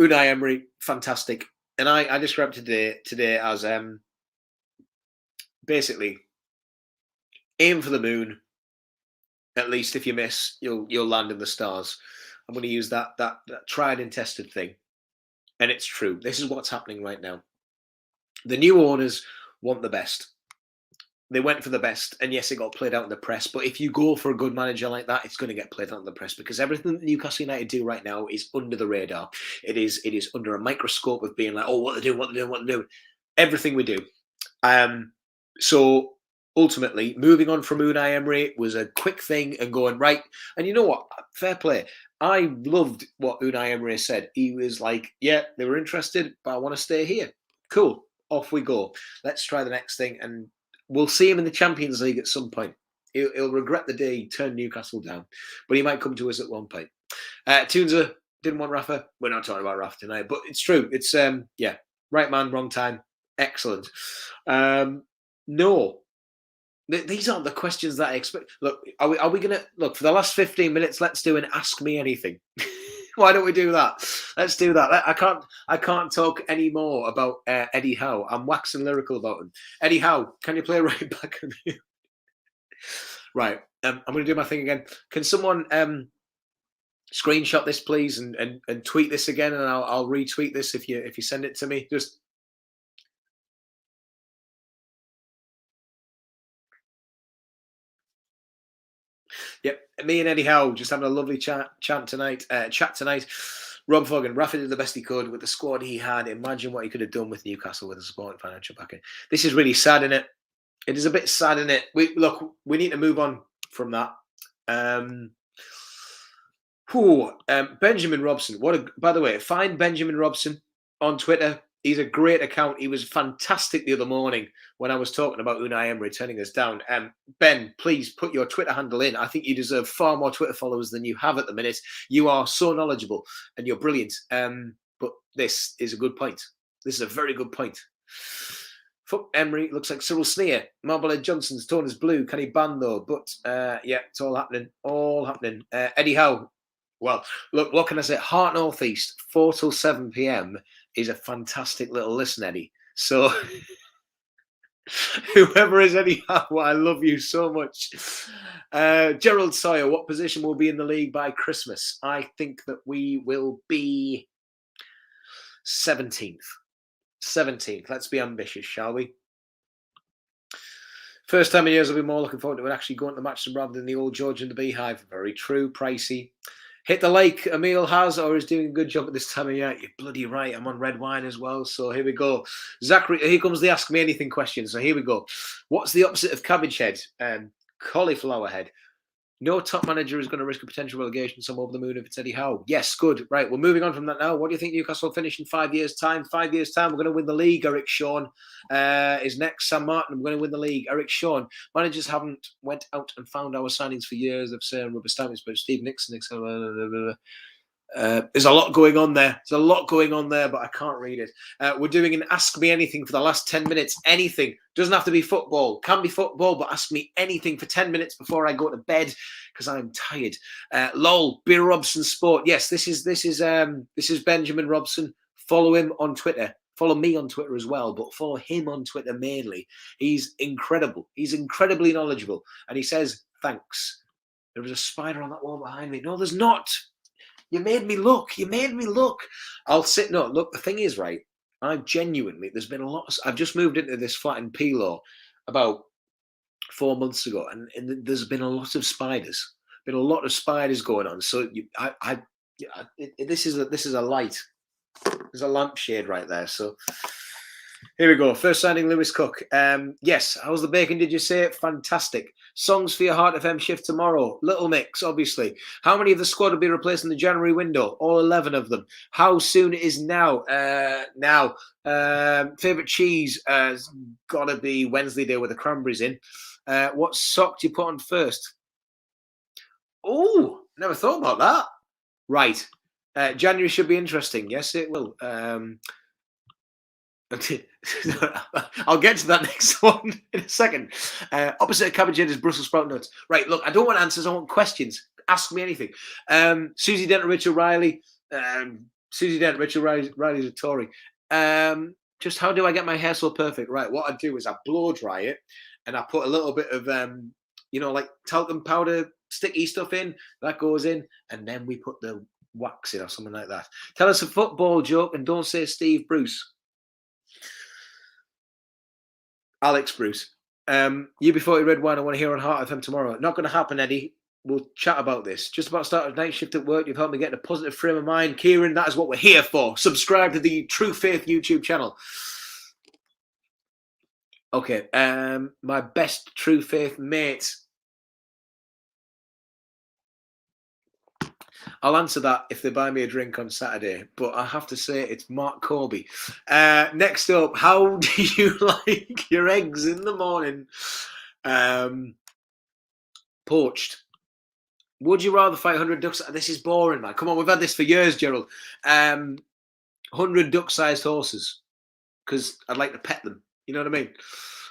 Unai Emery, fantastic. And I described today as basically aim for the moon. At least if you miss, you'll land in the stars. I'm going to use that tried and tested thing, and it's true. This is what's happening right now. The new owners want the best. They went for the best, and yes, it got played out in the press. But if you go for a good manager like that, it's going to get played out in the press, because everything that Newcastle United do right now is under the radar. It is under a microscope of being like, oh, what they're doing. Everything we do. So ultimately, moving on from Unai Emery was a quick thing and going right. And you know what? Fair play. I loved what Unai Emery said. He was like, yeah, they were interested, but I want to stay here. Cool. Off we go. Let's try the next thing. And we'll see him in the Champions League at some point. He'll regret the day he turned Newcastle down, but he might come to us at one point. Toonza didn't want Rafa. We're not talking about Rafa tonight, but it's true. It's right man, wrong time. Excellent. No, these aren't the questions that I expect. Look, are we going to look for the last 15 minutes? Let's do an Ask Me Anything. Why don't we do that? Let's do that. I can't talk any more about Eddie Howe. I'm waxing lyrical about him. Eddie Howe, can you play right back on you? Right. I'm going to do my thing again. Can someone screenshot this, please, and tweet this again, and I'll retweet this if you send it to me. Just yep. Me and Eddie Howe just having a lovely chat tonight. Rob Fogan, Rafa did the best he could with the squad he had. Imagine what he could have done with Newcastle with a supporting financial backing. This is really sad, isn't it? It is a bit sad, isn't it? We need to move on from that. Benjamin Robson. By the way, find Benjamin Robson on Twitter. He's a great account. He was fantastic the other morning when I was talking about Unai Emery turning us down. Ben, please put your Twitter handle in. I think you deserve far more Twitter followers than you have at the minute. You are so knowledgeable and you're brilliant. But this is a good point. This is a very good point. Fuck Emery, looks like Cyril Sneer. Marble Johnson's tone is blue. Can he ban though? But yeah, it's all happening. All happening. Eddie Howe. Well, look, what can I say? Heart North East, 4 till 7 p.m. is a fantastic little listen, Eddie. So whoever is Eddie Howe, I love you so much. Gerald Sawyer, what position will be in the league by Christmas? I think that we will be 17th. 17th. Let's be ambitious, shall we? First time in years, I'll be more looking forward to actually going to the match rather than the old George and the Beehive. Very true, pricey. Hit the lake, Emil has, or is doing a good job at this time of year. You're bloody right. I'm on red wine as well. So here we go. Zachary, here comes the Ask Me Anything question. So here we go. What's the opposite of cabbage head? Cauliflower head. No top manager is going to risk a potential relegation, so I'm over the moon if it's Eddie Howe. Yes, good. Right, we're moving on from that now. What do you think Newcastle will finish in 5 years' time? 5 years' time, we're going to win the league. Eric Shawn is next. Sam Martin, we're going to win the league. Eric Shawn. Managers haven't went out and found our signings for years. They've said rubber stamps, but Steve Nixon. There's a lot going on there. There's a lot going on there, but I can't read it. We're doing an Ask Me Anything for the last 10 minutes. Anything. Doesn't have to be football. Can be football, but ask me anything for 10 minutes before I go to bed because I'm tired. Lol, Beer Robson Sport. Yes, this is Benjamin Robson. Follow him on Twitter. Follow me on Twitter as well, but follow him on Twitter mainly. He's incredible. He's incredibly knowledgeable. And he says, thanks. There was a spider on that wall behind me. No, there's not. You made me look. You made me look. I'll sit. No, look, the thing is, right, I've genuinely, there's been a lot. I've just moved into this flat in Pelo about 4 months ago, and there's been a lot of spiders. Been a lot of spiders going on. So this is a light. There's a lampshade right there. So here we go. First signing, Lewis Cook. Yes. How's the bacon? Did you say it? Fantastic. Songs for your Heart FM shift tomorrow. Little Mix, obviously. How many of the squad will be replaced in the January window? All 11 of them. How soon is now? Now. Favorite cheese has got to be Wednesday day with the cranberries in. What sock do you put on first? Oh, never thought about that. Right. January should be interesting. Yes, it will. I'll get to that next one in a second. Opposite of cabbage head is Brussels sprout nuts. Right, look, I don't want answers, I want questions. Ask me anything. Susie Dent, Richard Riley. Susie Dent, Richard Riley's a Tory. Just how do I get my hair so perfect? Right, what I do is I blow dry it and I put a little bit of, like talcum powder, sticky stuff in. That goes in, and then we put the wax in or something like that. Tell us a football joke and don't say Steve Bruce. Alex Bruce. UB40 Red Wine, I want to hear on Heart FM tomorrow. Not going to happen, Eddie. We'll chat about this. Just about started night shift at work. You've helped me get in a positive frame of mind. Kieran, that is what we're here for. Subscribe to the True Faith YouTube channel. Okay. My best True Faith mate. I'll answer that if they buy me a drink on Saturday, but I have to say it's Mark Corby. Next up, how do you like your eggs in the morning? Poached. Would you rather fight 100 ducks? This is boring, man. Come on, we've had this for years, Gerald. 100 duck-sized horses, because I'd like to pet them. You know what I mean?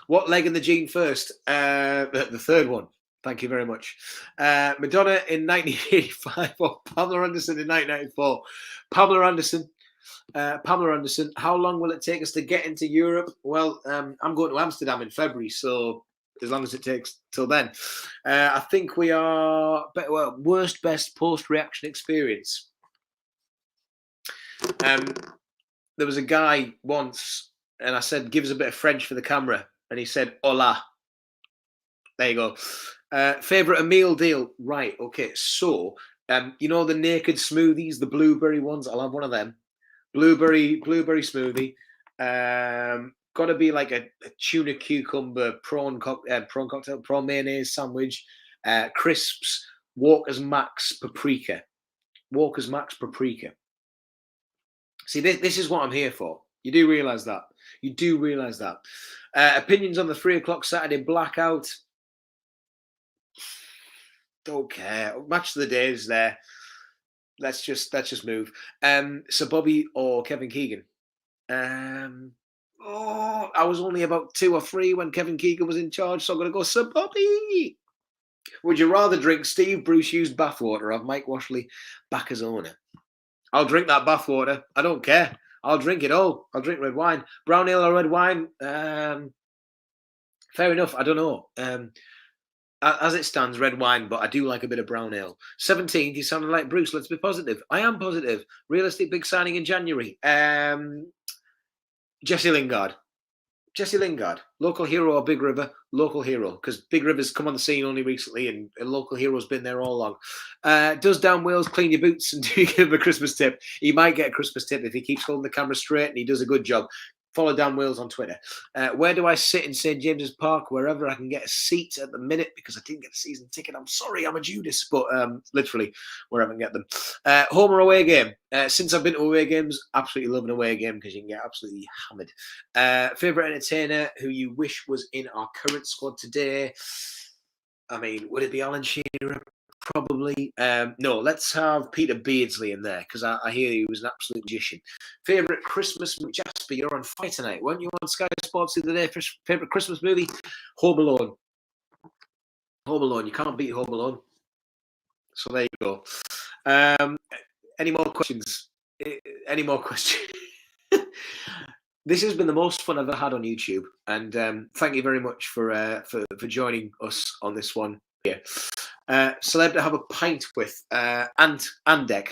What leg in the gene first? The third one. Thank you very much. Madonna in 1985 or Pamela Anderson in 1994. Pamela Anderson. How long will it take us to get into Europe? Well, I'm going to Amsterdam in February, so as long as it takes till then. I think we are worst best post-reaction experience. There was a guy once, and I said, give us a bit of French for the camera. And he said, hola. There you go. Favorite Emil deal. Right. Okay. So, you know, the naked smoothies, the blueberry ones. I'll have one of them. Blueberry smoothie. Got to be like a tuna cucumber prawn cocktail, prawn mayonnaise sandwich. Crisps. Walker's Max paprika. See, this is what I'm here for. You do realise that. Opinions on the 3 o'clock Saturday blackout. Don't care. Match of the day is there. Let's just move. Sir Bobby or Kevin Keegan? I was only about 2 or 3 when Kevin Keegan was in charge, so I'm going to go Sir Bobby. Would you rather drink Steve Bruce used bathwater or have Mike Washley back as owner? I'll drink that bathwater. I don't care. I'll drink it all. I'll drink red wine. Brown ale or red wine? Fair enough. I don't know. As it stands, red wine, but I do like a bit of brown ale. 17th, you sounded like Bruce. Let's be positive. I am positive. Realistic big signing in January. Jesse Lingard. Local hero or Big River? Local hero, because Big River's come on the scene only recently and a local hero's been there all along. Does Dan Wales clean your boots and do you give him a Christmas tip? He might get a Christmas tip if he keeps holding the camera straight and he does a good job. Follow Dan Wales on Twitter. Where do I sit in St. James's Park? Wherever I can get a seat at the minute, because I didn't get a season ticket. I'm sorry, I'm a Judas, but literally wherever I can get them. Home or away game? Since I've been to away games, absolutely love an away game because you can get absolutely hammered. Favourite entertainer who you wish was in our current squad today? I mean, would it be Alan Shearer? Probably. No, let's have Peter Beardsley in there because I hear he was an absolute magician. Favourite Christmas movie? Jasper, you're on fire tonight. Weren't you on Sky Sports the other day? Favourite Christmas movie? Home Alone. Home Alone. You can't beat Home Alone. So there you go. Any more questions? Any more questions? This has been the most fun I've ever had on YouTube, and thank you very much for joining us on this one. Yeah. Celeb to have a pint with Andek.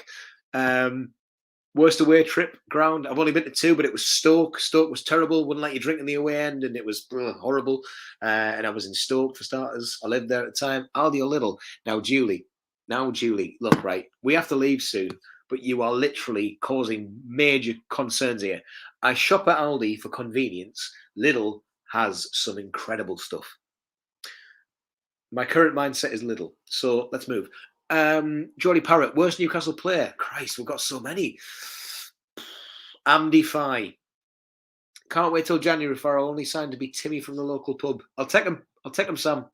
Worst away trip ground. I've only been to 2, but it was Stoke. Stoke was terrible. Wouldn't let you drink in the away end, and it was horrible. And I was in Stoke for starters. I lived there at the time. Aldi or Lidl. Now Julie, look, right, we have to leave soon, but you are literally causing major concerns here. I shop at Aldi for convenience. Lidl has some incredible stuff. My current mindset is Lidl. So let's move. Geordie Parrott, worst Newcastle player. Christ, we've got so many. Amdy Fye. Can't wait till January for I'll only sign to be Timmy from the local pub. I'll take him, Sam.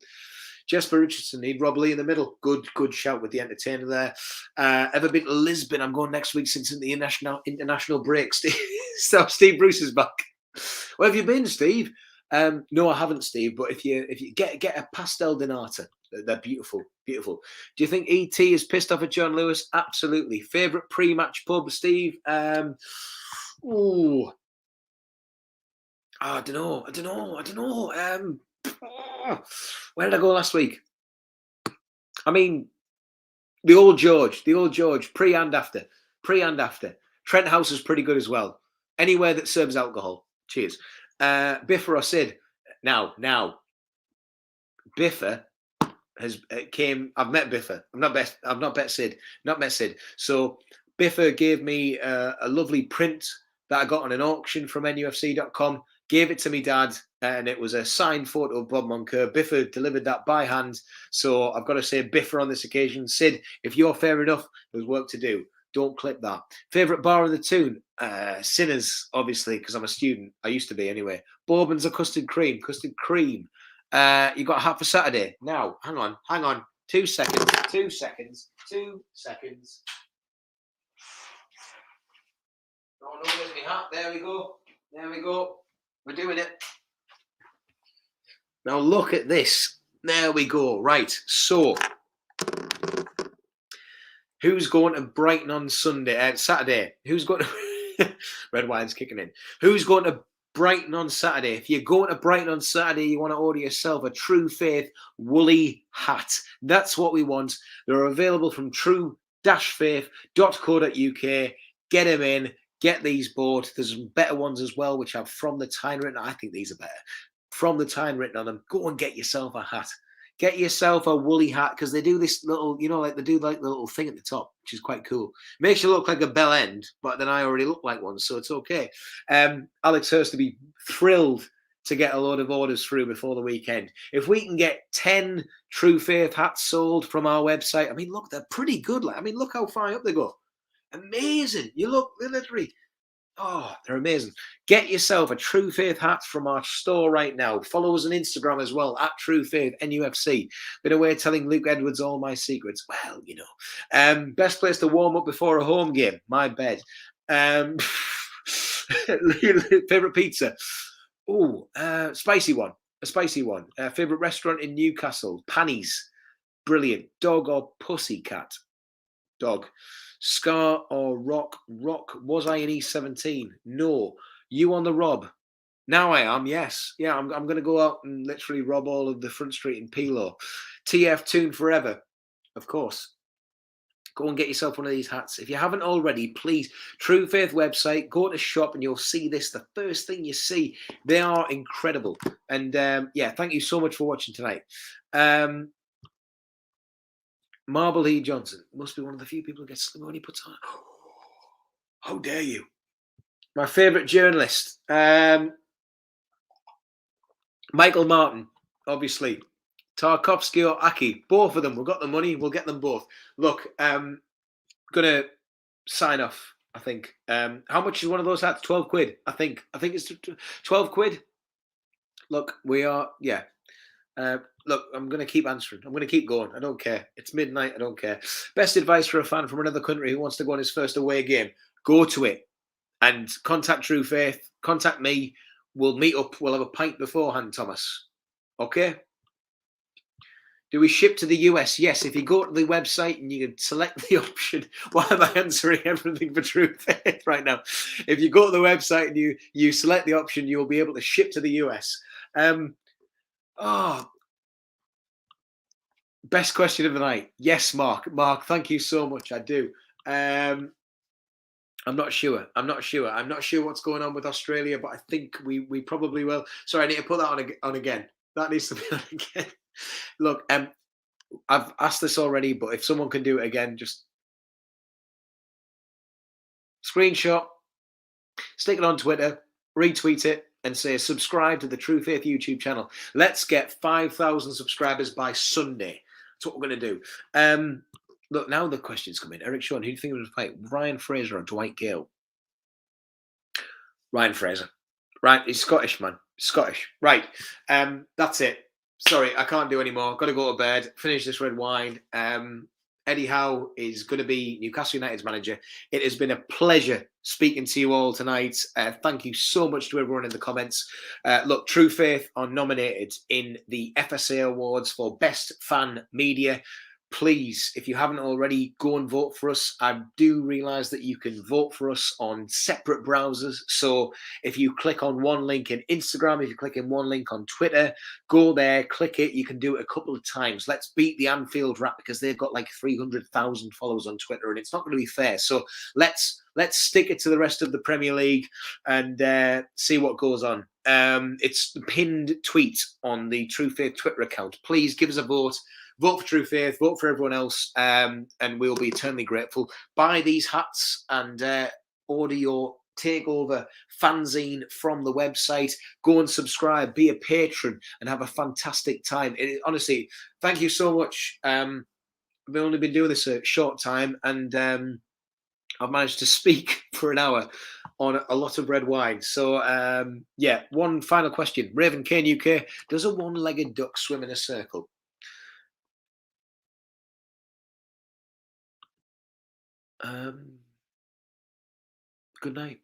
Jesper Richardson, need Rob Lee in the middle. Good shout with the entertainer there. Ever been to Lisbon? I'm going next week since the international break. Steve Bruce is back. Where have you been, Steve? No, I haven't, Steve. But if you get a pastel Donata, they're beautiful, beautiful. Do you think ET is pissed off at John Lewis? Absolutely. Favorite pre-match pub, Steve? I don't know. Where did I go last week? I mean, the old George, pre and after. Trent House is pretty good as well. Anywhere that serves alcohol. Cheers. Biffa or Sid? Now, Biffa came. I've met Biffa. I've not met Sid. So Biffa gave me a lovely print that I got on an auction from NUFC.com. Gave it to me dad, and it was a signed photo of Bob Moncur. Biffa delivered that by hand. So I've got to say Biffa on this occasion. Sid, if you're fair enough, there's work to do. Don't clip that. Favourite bar in the Toon? Sinners, obviously, because I'm a student. I used to be anyway. Bourbon's or custard cream? Custard cream. You got a hat for Saturday? Now, hang on. 2 seconds. Oh, no, there's my hat. There we go. We're doing it. Now look at this. There we go. Right. So, who's going to Brighton on Saturday? Who's going to... Red wine's kicking in. Who's going to Brighton on Saturday? If you're going to Brighton on Saturday, you want to order yourself a True Faith woolly hat. That's what we want. They're available from true-faith.co.uk. Get them in. Get these bought. There's some better ones as well, which have From the Tyne written. I think these are better. From the Tyne written on them. Go and get yourself a hat. Get yourself a woolly hat because they do this little, like they do like the little thing at the top, which is quite cool. Makes you look like a bell end, but then I already look like one, so it's okay. Alex Hurst to be thrilled to get a load of orders through before the weekend. If we can get 10 True Faith hats sold from our website, I mean, look, they're pretty good. I mean, look how far up they go. Amazing. You look literally. Oh, they're amazing. Get yourself a True Faith hat from our store right now. Follow us on Instagram as well, at True Faith NUFC. Been away telling Luke Edwards all my secrets. Well, best place to warm up before a home game. My bed. Favorite pizza? Oh, spicy one. A spicy one. Favorite restaurant in Newcastle? Pannies. Brilliant. Dog or pussycat? Dog. Scar or Rock? Rock. Was I in E17? No. You on the Rob? Now I am, yes. Yeah, I'm going to go out and literally rob all of the front street in Pelo. TF Tune forever. Of course. Go and get yourself one of these hats. If you haven't already, please, True Faith website, go to shop and you'll see this. The first thing you see, they are incredible. And yeah, thank you so much for watching tonight. Marble E. Johnson must be one of the few people who gets slim when he puts on. How dare you? My favourite journalist, Michael Martin, obviously. Tarkovsky or Aki, both of them. We've got the money. We'll get them both. Look, gonna sign off. I think. How much is one of those hats? 12 quid. I think it's 12 quid. Look, we are. Yeah. Look, I'm going to keep answering. I'm going to keep going. I don't care. It's midnight. I don't care. Best advice for a fan from another country who wants to go on his first away game: go to it and contact True Faith. Contact me. We'll meet up. We'll have a pint beforehand, Thomas. Okay. Do we ship to the US? Yes. If you go to the website and you can select the option, why am I answering everything for True Faith right now? If you go to the website and you select the option, you'll be able to ship to the US. Best question of the night. Yes, Mark. Mark, thank you so much. I do. I'm not sure. I'm not sure what's going on with Australia, but I think we probably will. Sorry, I need to put that on again. That needs to be on again. Look, I've asked this already, but if someone can do it again, just screenshot, stick it on Twitter, retweet it, and say subscribe to the True Faith YouTube channel. Let's get 5,000 subscribers by Sunday. That's what we're going to do. Look, now the questions come in. Eric Sean, who do you think would fight? Ryan Fraser or Dwight Gale? Ryan Fraser. Right, he's Scottish, man. Scottish. Right. That's it. Sorry, I can't do any more. Got to go to bed. Finish this red wine. Eddie Howe is going to be Newcastle United's manager. It has been a pleasure speaking to you all tonight. Thank you so much to everyone in the comments. Look, True Faith are nominated in the FSA Awards for Best Fan Media. Please, if you haven't already, go and vote for us. I do realise that you can vote for us on separate browsers. So if you click on one link in Instagram, if you click in one link on Twitter, go there, click it. You can do it a couple of times. Let's beat the Anfield Rap because they've got like 300,000 followers on Twitter and it's not going to be fair. So let's stick it to the rest of the Premier League and see what goes on. It's the pinned tweet on the True Faith Twitter account. Please give us a vote. Vote for True Faith, vote for everyone else, and we'll be eternally grateful. Buy these hats and order your takeover fanzine from the website. Go and subscribe, be a patron, and have a fantastic time. Honestly, thank you so much. I've only been doing this a short time, and I've managed to speak for an hour on a lot of red wine. So, yeah, one final question. Raven Kane UK, does a one-legged duck swim in a circle? Good night.